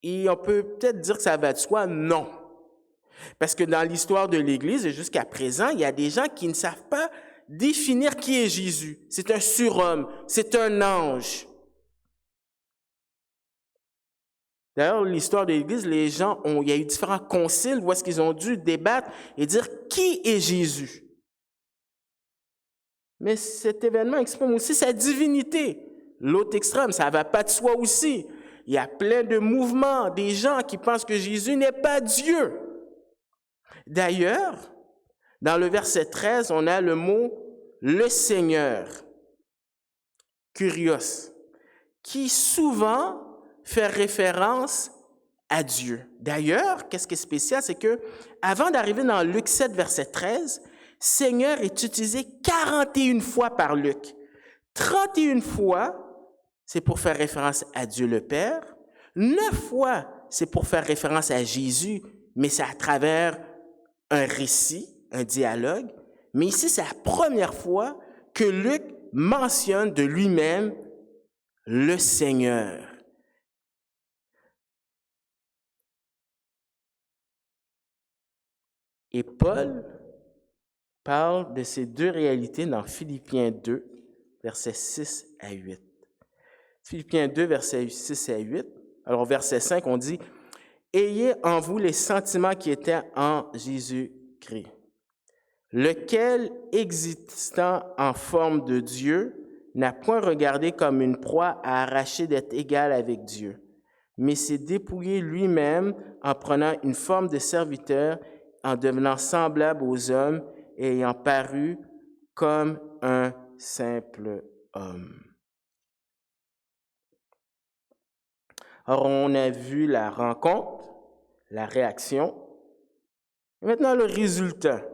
Et on peut peut-être dire que ça va de soi, non. Parce que dans l'histoire de l'Église, et jusqu'à présent, il y a des gens qui ne savent pas définir qui est Jésus. C'est un surhomme, c'est un ange. D'ailleurs, l'histoire de l'Église, il y a eu différents conciles où est-ce qu'ils ont dû débattre et dire qui est Jésus. Mais cet événement exprime aussi sa divinité. L'autre extrême, ça ne va pas de soi aussi. Il y a plein de mouvements, des gens qui pensent que Jésus n'est pas Dieu. D'ailleurs, dans le verset 13, on a le mot « le Seigneur », « kurios », qui souvent fait référence à Dieu. D'ailleurs, qu'est-ce qui est spécial, c'est que avant d'arriver dans Luc 7, verset 13, Seigneur est utilisé 41 fois par Luc. 31 fois, c'est pour faire référence à Dieu le Père. 9 fois, c'est pour faire référence à Jésus, mais c'est à travers un récit, un dialogue. Mais ici, c'est la première fois que Luc mentionne de lui-même le Seigneur. Et Paul parle de ces deux réalités dans Philippiens 2, versets 6 à 8. Philippiens 2, versets 6 à 8. Alors, verset 5, on dit « Ayez en vous les sentiments qui étaient en Jésus-Christ, lequel, existant en forme de Dieu, n'a point regardé comme une proie à arracher d'être égal avec Dieu, mais s'est dépouillé lui-même en prenant une forme de serviteur, en devenant semblable aux hommes et ayant paru comme un simple homme. » Alors, on a vu la rencontre, la réaction, et maintenant le résultat.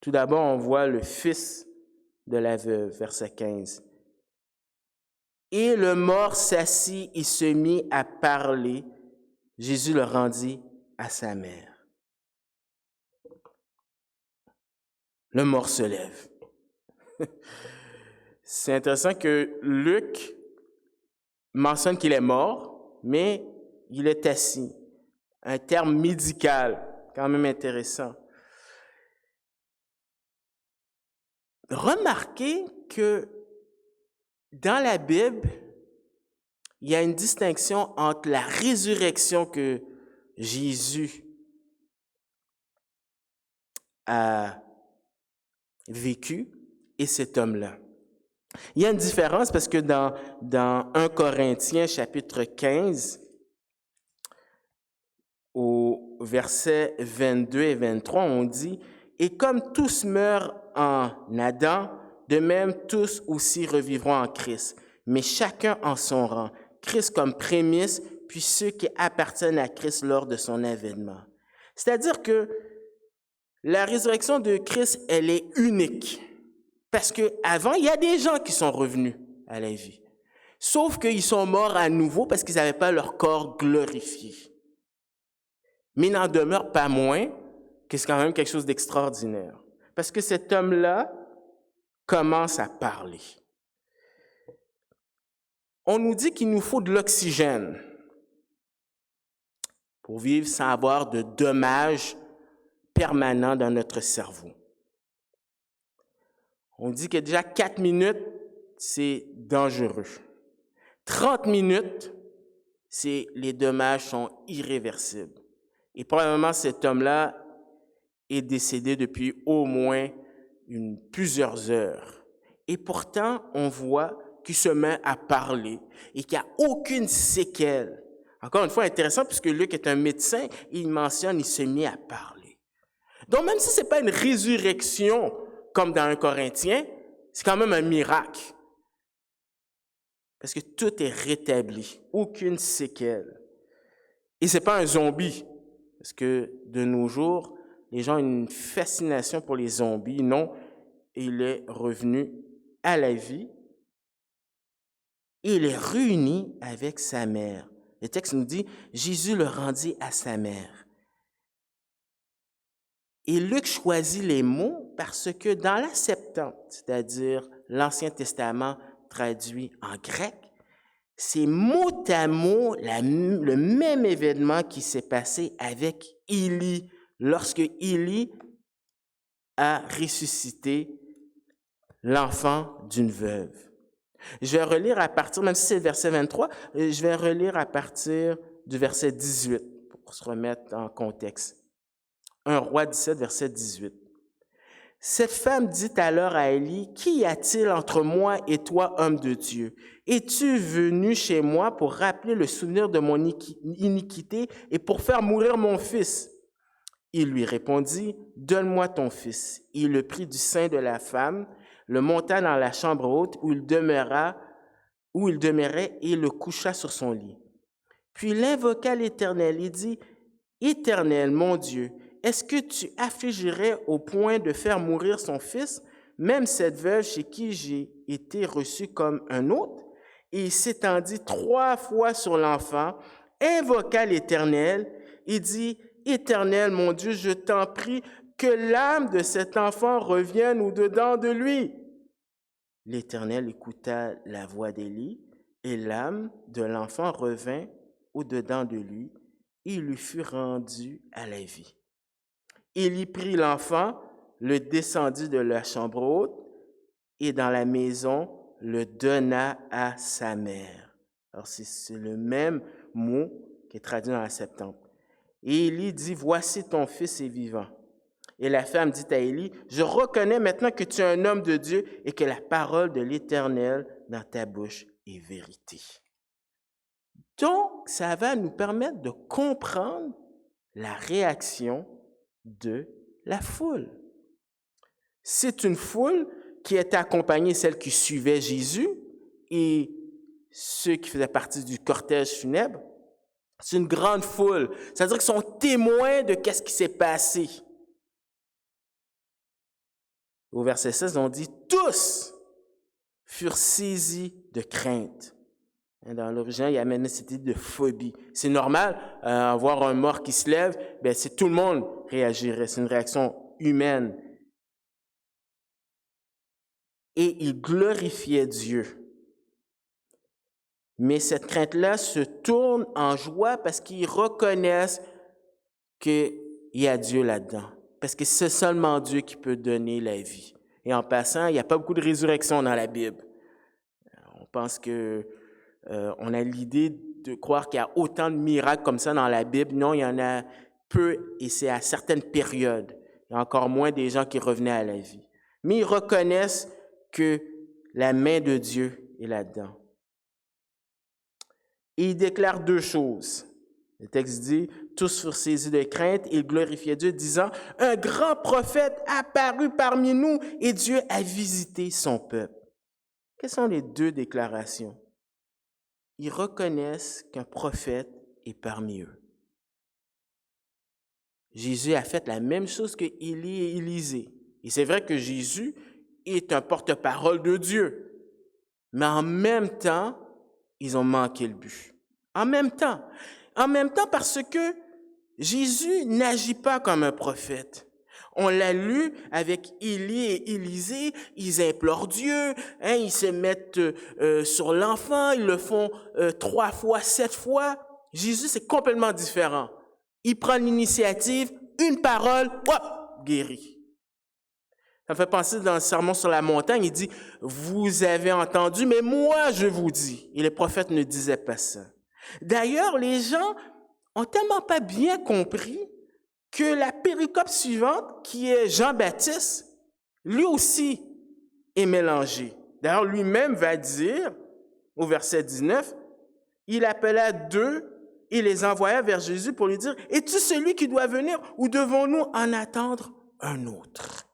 Tout d'abord, on voit le fils de la veuve, verset 15. « Et le mort s'assit et se mit à parler. Jésus le rendit à sa mère. » Le mort se lève. C'est intéressant que Luc mentionne qu'il est mort, mais il est assis. Un terme médical, quand même intéressant. Remarquez que dans la Bible, il y a une distinction entre la résurrection que Jésus a vécue et cet homme-là. Il y a une différence parce que dans 1 Corinthiens chapitre 15, au verset 22 et 23, on dit « Et comme tous meurent en Adam, de même tous aussi revivront en Christ, mais chacun en son rang, Christ comme prémisse, puis ceux qui appartiennent à Christ lors de son avènement. » C'est-à-dire que la résurrection de Christ, elle est unique. Parce qu'avant, il y a des gens qui sont revenus à la vie. Sauf qu'ils sont morts à nouveau parce qu'ils n'avaient pas leur corps glorifié. Mais il n'en demeure pas moins que c'est quand même quelque chose d'extraordinaire. Parce que cet homme-là commence à parler. On nous dit qu'il nous faut de l'oxygène pour vivre sans avoir de dommages permanents dans notre cerveau. On dit que déjà 4 minutes, c'est dangereux. 30 minutes, les dommages sont irréversibles. Et probablement, cet homme-là est décédé depuis au moins plusieurs heures. Et pourtant, on voit qu'il se met à parler et qu'il n'y a aucune séquelle. Encore une fois, intéressant, puisque Luc est un médecin, il mentionne, il se met à parler. Donc, même si ce n'est pas une résurrection, comme dans 1 Corinthiens, c'est quand même un miracle. Parce que tout est rétabli, aucune séquelle. Et ce n'est pas un zombie, parce que de nos jours, les gens ont une fascination pour les zombies. Non, il est revenu à la vie et il est réuni avec sa mère. Le texte nous dit, Jésus le rendit à sa mère. Et Luc choisit les mots parce que dans la Septante, c'est-à-dire l'Ancien Testament traduit en grec, c'est mot à mot le même événement qui s'est passé avec Élie, lorsque Élie a ressuscité l'enfant d'une veuve. Je vais relire à partir, même si c'est le verset 23, je vais relire à partir du verset 18 pour se remettre en contexte. 1 Roi 17, verset 18. « Cette femme dit alors à Élie, « Qu'y a-t-il entre moi et toi, homme de Dieu? Es-tu venu chez moi pour rappeler le souvenir de mon iniquité et pour faire mourir mon fils? » Il lui répondit, « Donne-moi ton fils. » Il le prit du sein de la femme, le monta dans la chambre haute où il demeurait et le coucha sur son lit. Puis il invoqua l'Éternel et dit, « Éternel, mon Dieu, est-ce que tu affligerais au point de faire mourir son fils, même cette veuve chez qui j'ai été reçu comme un autre? Et il s'étendit 3 fois sur l'enfant, invoqua l'Éternel et dit, Éternel, mon Dieu, je t'en prie, que l'âme de cet enfant revienne au-dedans de lui. L'Éternel écouta la voix d'Élie, et l'âme de l'enfant revint au-dedans de lui, et il lui fut rendu à la vie. Élie prit l'enfant, le descendit de la chambre haute, et dans la maison, le donna à sa mère. Alors, c'est le même mot qui est traduit dans la Septante. Et Élie dit, voici ton fils est vivant. Et la femme dit à Élie, je reconnais maintenant que tu es un homme de Dieu et que la parole de l'Éternel dans ta bouche est vérité. Donc, ça va nous permettre de comprendre la réaction de la foule. C'est une foule qui était accompagnée, celle qui suivait Jésus et ceux qui faisaient partie du cortège funèbre. C'est une grande foule. C'est-à-dire qu'ils sont témoins de ce qui s'est passé. Au verset 16, on dit « Tous furent saisis de crainte ». Dans l'original, il y a même cette idée de phobie. C'est normal, voir un mort qui se lève, c'est tout le monde réagirait. C'est une réaction humaine. Et ils glorifiaient Dieu. Mais cette crainte-là se tourne en joie parce qu'ils reconnaissent qu'il y a Dieu là-dedans. Parce que c'est seulement Dieu qui peut donner la vie. Et en passant, il n'y a pas beaucoup de résurrection dans la Bible. On pense que on a l'idée de croire qu'il y a autant de miracles comme ça dans la Bible. Non, il y en a peu et c'est à certaines périodes. Il y a encore moins des gens qui revenaient à la vie. Mais ils reconnaissent que la main de Dieu est là-dedans. Et il déclare 2 choses. Le texte dit, tous furent saisis de crainte et ils glorifiaient Dieu, disant, un grand prophète apparut parmi nous et Dieu a visité son peuple. Quelles sont les 2 déclarations? Ils reconnaissent qu'un prophète est parmi eux. Jésus a fait la même chose que Élie et Élisée. Et c'est vrai que Jésus est un porte-parole de Dieu. Mais en même temps, ils ont manqué le but. En même temps parce que Jésus n'agit pas comme un prophète. On l'a lu avec Élie et Élisée, ils implorent Dieu, ils se mettent sur l'enfant, ils le font 3 fois, 7 fois. Jésus, c'est complètement différent. Il prend l'initiative, une parole, hop, guéri. Ça me fait penser dans le Sermon sur la montagne, il dit, vous avez entendu, mais moi je vous dis. Et les prophètes ne disaient pas ça. D'ailleurs, les gens ont tellement pas bien compris que la péricope suivante, qui est Jean-Baptiste, lui aussi est mélangé. D'ailleurs, lui-même va dire, au verset 19, il appela 2 et les envoya vers Jésus pour lui dire, « Es-tu celui qui doit venir ou devons-nous en attendre un autre? »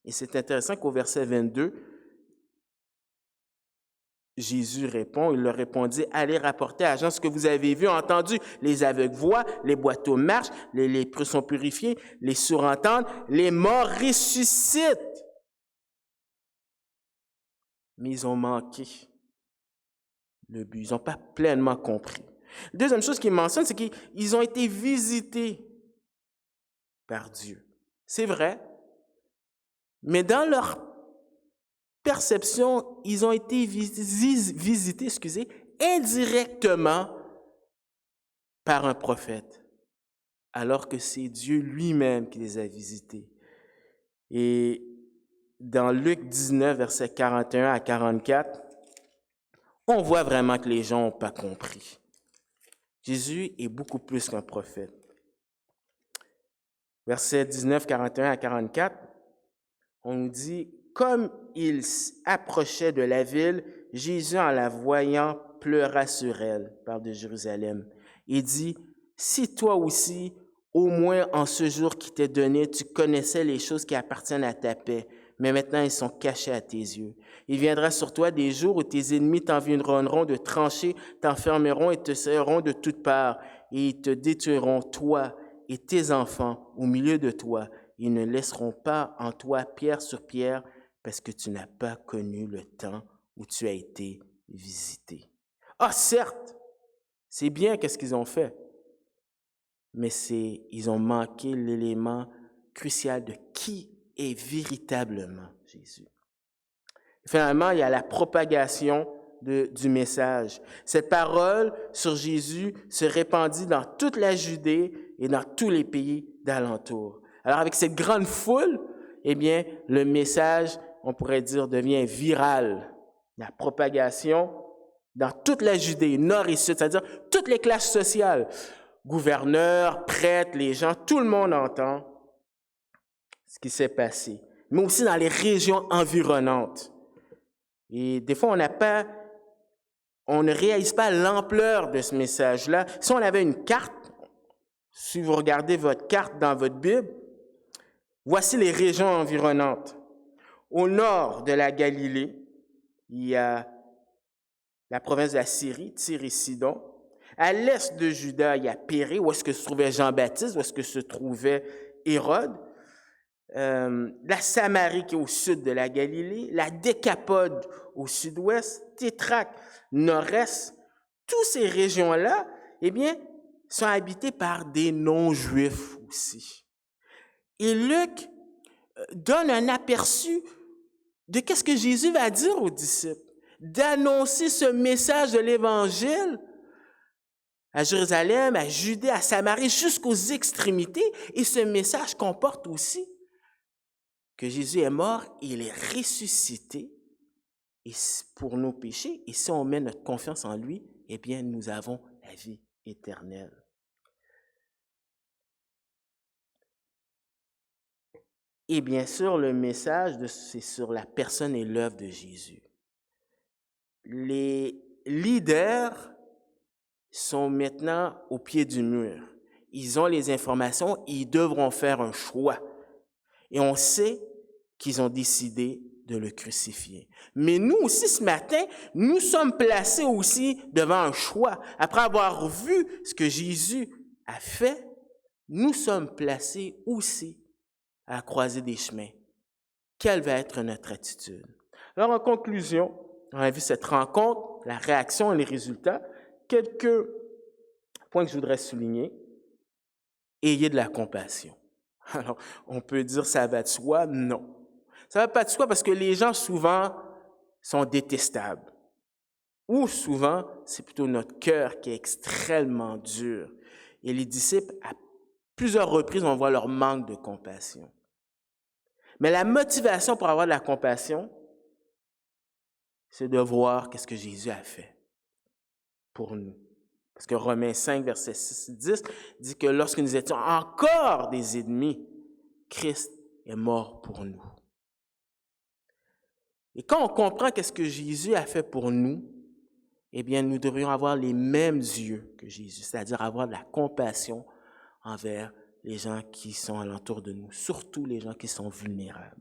Et c'est intéressant qu'au verset 22, Jésus répond, il leur répondit, allez rapporter à Jean ce que vous avez vu, entendu. Les aveugles voient, les boiteux marchent, les lépreux sont purifiés, les sourds entendent, les morts ressuscitent. Mais ils ont manqué le but, ils n'ont pas pleinement compris. Deuxième chose qu'il mentionne, c'est qu'ils ont été visités par Dieu. C'est vrai, mais dans leur perception, ils ont été visités, indirectement par un prophète, alors que c'est Dieu lui-même qui les a visités. Et dans Luc 19, versets 41 à 44, on voit vraiment que les gens n'ont pas compris. Jésus est beaucoup plus qu'un prophète. Versets 19, 41 à 44, on nous dit, comme il approchait de la ville, Jésus, en la voyant, pleura sur elle, parle de Jérusalem, et dit, si toi aussi, au moins en ce jour qui t'est donné, tu connaissais les choses qui appartiennent à ta paix, mais maintenant ils sont cachés à tes yeux. Il viendra sur toi des jours où tes ennemis t'environneront de tranchées, t'enfermeront et te serreront de toutes parts, et ils te détruiront, toi et tes enfants au milieu de toi. Ils ne laisseront pas en toi pierre sur pierre parce que tu n'as pas connu le temps où tu as été visité. Ah, certes, c'est bien qu'est-ce qu'ils ont fait, mais ils ont manqué l'élément crucial de qui est véritablement Jésus. Finalement, il y a la propagation du message. Cette parole sur Jésus se répandit dans toute la Judée et dans tous les pays d'alentour. Alors, avec cette grande foule, eh bien, le message, on pourrait dire, devient viral. La propagation dans toute la Judée, nord et sud, c'est-à-dire toutes les classes sociales, gouverneurs, prêtres, les gens, tout le monde entend ce qui s'est passé, mais aussi dans les régions environnantes. Et des fois, on ne réalise pas l'ampleur de ce message-là. Si on avait une carte, si vous regardez votre carte dans votre Bible, voici les régions environnantes. Au nord de la Galilée, il y a la province de la Syrie, Tyr et Sidon. À l'est de Juda, il y a Pérée, où est-ce que se trouvait Jean-Baptiste, où est-ce que se trouvait Hérode. La Samarie qui est au sud de la Galilée, la Décapode au sud-ouest, Tétraque, nord-est. Toutes ces régions-là, eh bien, sont habitées par des non-juifs aussi. Et Luc donne un aperçu de qu'est-ce que Jésus va dire aux disciples, d'annoncer ce message de l'Évangile à Jérusalem, à Judée, à Samarie, jusqu'aux extrémités. Et ce message comporte aussi que Jésus est mort et il est ressuscité et pour nos péchés. Et si on met notre confiance en lui, eh bien, nous avons la vie éternelle. Et bien sûr, le message, c'est sur la personne et l'œuvre de Jésus. Les leaders sont maintenant au pied du mur. Ils ont les informations, ils devront faire un choix. Et on sait qu'ils ont décidé de le crucifier. Mais nous aussi, ce matin, nous sommes placés aussi devant un choix. Après avoir vu ce que Jésus a fait, nous sommes placés aussi à la croisée des chemins. Quelle va être notre attitude? Alors, en conclusion, on a vu cette rencontre, la réaction et les résultats. Quelques points que je voudrais souligner. Ayez de la compassion. Alors, on peut dire ça va de soi? Non. Ça va pas de soi parce que les gens, souvent, sont détestables. Ou souvent, c'est plutôt notre cœur qui est extrêmement dur. Et les disciples, à plusieurs reprises, on voit leur manque de compassion. Mais la motivation pour avoir de la compassion, c'est de voir qu'est-ce que Jésus a fait pour nous. Parce que Romains 5, versets 6 et 10 dit que lorsque nous étions encore des ennemis, Christ est mort pour nous. Et quand on comprend qu'est-ce que Jésus a fait pour nous, eh bien, nous devrions avoir les mêmes yeux que Jésus, c'est-à-dire avoir de la compassion envers les gens qui sont alentour de nous, surtout les gens qui sont vulnérables.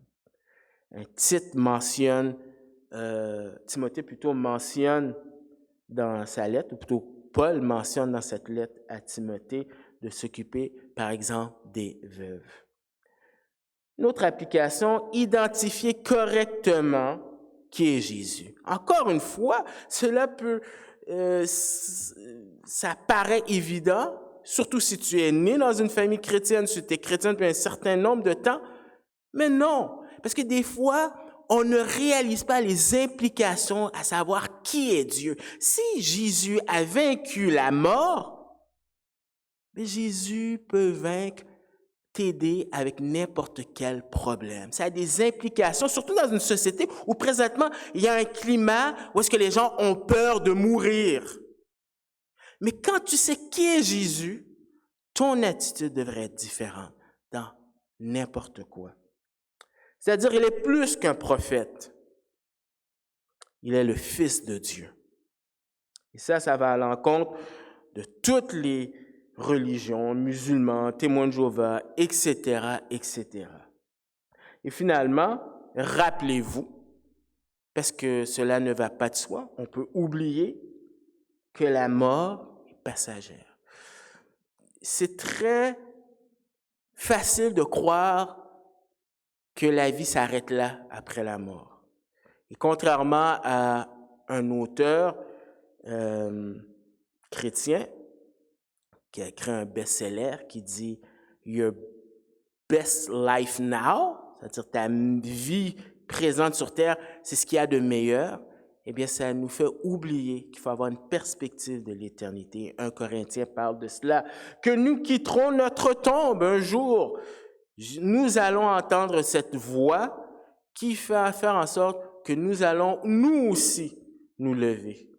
Timothée mentionne dans sa lettre, ou plutôt Paul mentionne dans cette lettre à Timothée de s'occuper, par exemple, des veuves. Une autre application, identifier correctement qui est Jésus. Encore une fois, cela ça paraît évident, surtout si tu es né dans une famille chrétienne, si tu es chrétien depuis un certain nombre de temps, mais non, parce que des fois, on ne réalise pas les implications à savoir qui est Dieu. Si Jésus a vaincu la mort, mais Jésus peut vaincre, t'aider avec n'importe quel problème. Ça a des implications, surtout dans une société où présentement, il y a un climat où est-ce que les gens ont peur de mourir. Mais quand tu sais qui est Jésus, ton attitude devrait être différente dans n'importe quoi. C'est-à-dire, il est plus qu'un prophète. Il est le Fils de Dieu. Et ça va à l'encontre de toutes les religions, musulmans, témoins de Jéhovah, etc., etc. Et finalement, rappelez-vous, parce que cela ne va pas de soi, on peut oublier que la mort est passagère. C'est très facile de croire que la vie s'arrête là, après la mort. Et contrairement à un auteur chrétien qui a écrit un best-seller qui dit « Your best life now », c'est-à-dire ta vie présente sur Terre, c'est ce qu'il y a de meilleur, eh bien, ça nous fait oublier qu'il faut avoir une perspective de l'éternité. 1 Corinthiens parle de cela, que nous quitterons notre tombe un jour. Nous allons entendre cette voix qui va faire en sorte que nous allons, nous aussi, nous lever.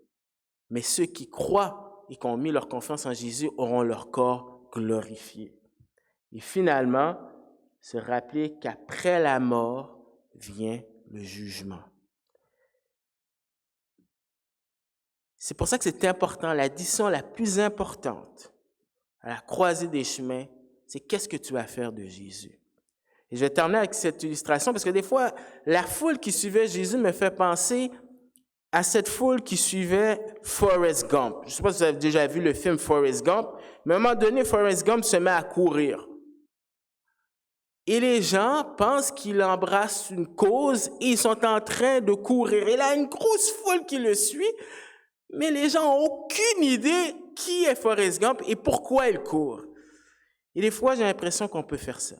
Mais ceux qui croient et qui ont mis leur confiance en Jésus auront leur corps glorifié. Et finalement, se rappeler qu'après la mort vient le jugement. C'est pour ça que c'est important. La décision la plus importante à la croisée des chemins, c'est qu'est-ce que tu vas faire de Jésus. Et je vais terminer avec cette illustration parce que des fois, la foule qui suivait Jésus me fait penser à cette foule qui suivait Forrest Gump. Je ne sais pas si vous avez déjà vu le film Forrest Gump, mais à un moment donné, Forrest Gump se met à courir. Et les gens pensent qu'il embrasse une cause et ils sont en train de courir. Et là, une grosse foule qui le suit, mais les gens n'ont aucune idée qui est Forrest Gump et pourquoi il court. Et des fois, j'ai l'impression qu'on peut faire ça.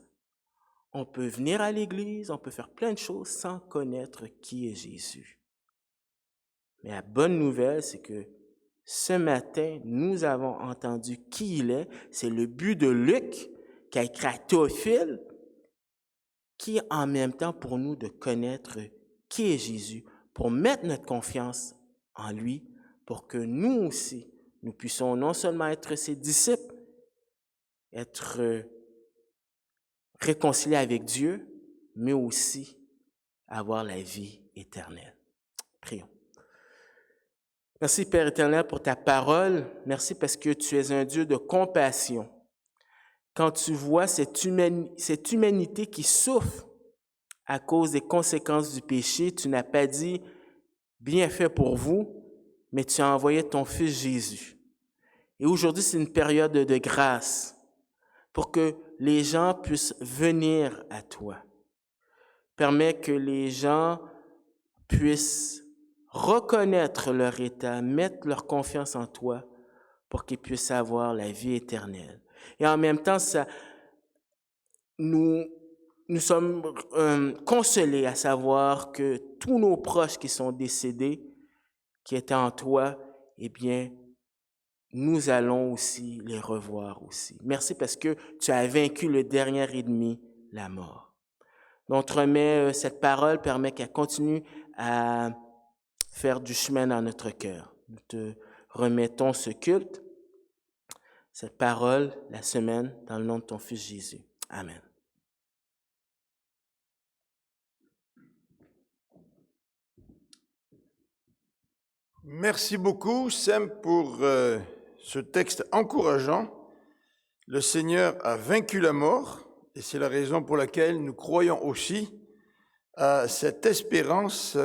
On peut venir à l'église, on peut faire plein de choses sans connaître qui est Jésus. Mais la bonne nouvelle, c'est que ce matin, nous avons entendu qui il est. C'est le but de Luc, qui a écrit à Théophile, qui est en même temps pour nous de connaître qui est Jésus, pour mettre notre confiance en lui, pour que nous aussi, nous puissions non seulement être ses disciples, être réconciliés avec Dieu, mais aussi avoir la vie éternelle. Prions. Merci, Père éternel, pour ta parole. Merci parce que tu es un Dieu de compassion. Quand tu vois cette humanité qui souffre à cause des conséquences du péché, tu n'as pas dit « bien fait pour vous », mais tu as envoyé ton Fils Jésus. Et aujourd'hui, c'est une période de grâce pour que les gens puissent venir à toi. Permets que les gens puissent reconnaître leur état, mettre leur confiance en toi pour qu'ils puissent avoir la vie éternelle. Et en même temps, nous sommes consolés à savoir que tous nos proches qui sont décédés, qui étaient en toi, eh bien, nous allons aussi les revoir aussi. Merci parce que tu as vaincu le dernier ennemi, la mort. Donc, cette parole permet qu'elle continue à faire du chemin dans notre cœur. Nous te remettons ce culte, cette parole, la semaine, dans le nom de ton Fils Jésus. Amen. Merci beaucoup, Sem, pour ce texte encourageant. Le Seigneur a vaincu la mort, et c'est la raison pour laquelle nous croyons aussi à cette espérance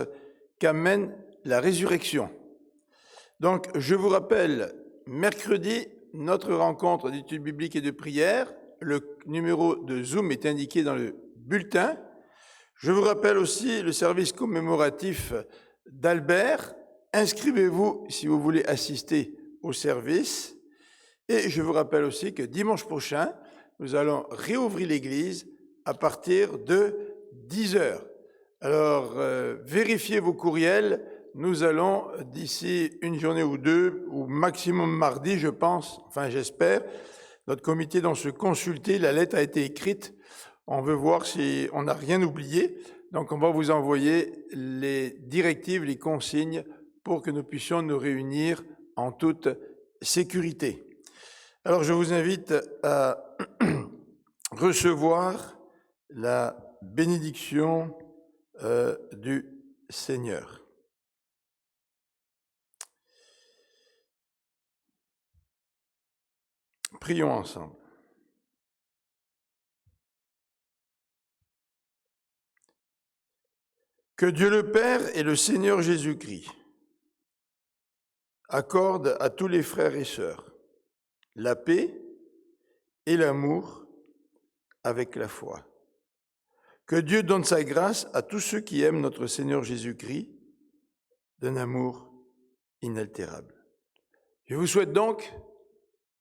qu'amène la résurrection. Donc, je vous rappelle, mercredi, notre rencontre d'études bibliques et de prière. Le numéro de Zoom est indiqué dans le bulletin. Je vous rappelle aussi le service commémoratif d'Albert. Inscrivez-vous si vous voulez assister au service. Et je vous rappelle aussi que dimanche prochain, nous allons réouvrir l'église à partir de 10h. Alors, vérifiez vos courriels. Nous allons, d'ici une journée ou deux, ou maximum mardi, je pense, enfin j'espère, notre comité doit se consulter. La lettre a été écrite. On veut voir si on n'a rien oublié. Donc, on va vous envoyer les directives, les consignes pour que nous puissions nous réunir en toute sécurité. Alors, je vous invite à recevoir la bénédiction du Seigneur. Prions ensemble. Que Dieu le Père et le Seigneur Jésus-Christ accordent à tous les frères et sœurs la paix et l'amour avec la foi. Que Dieu donne sa grâce à tous ceux qui aiment notre Seigneur Jésus-Christ d'un amour inaltérable. Je vous souhaite donc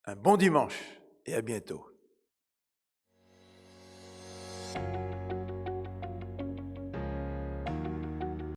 un bon dimanche et à bientôt.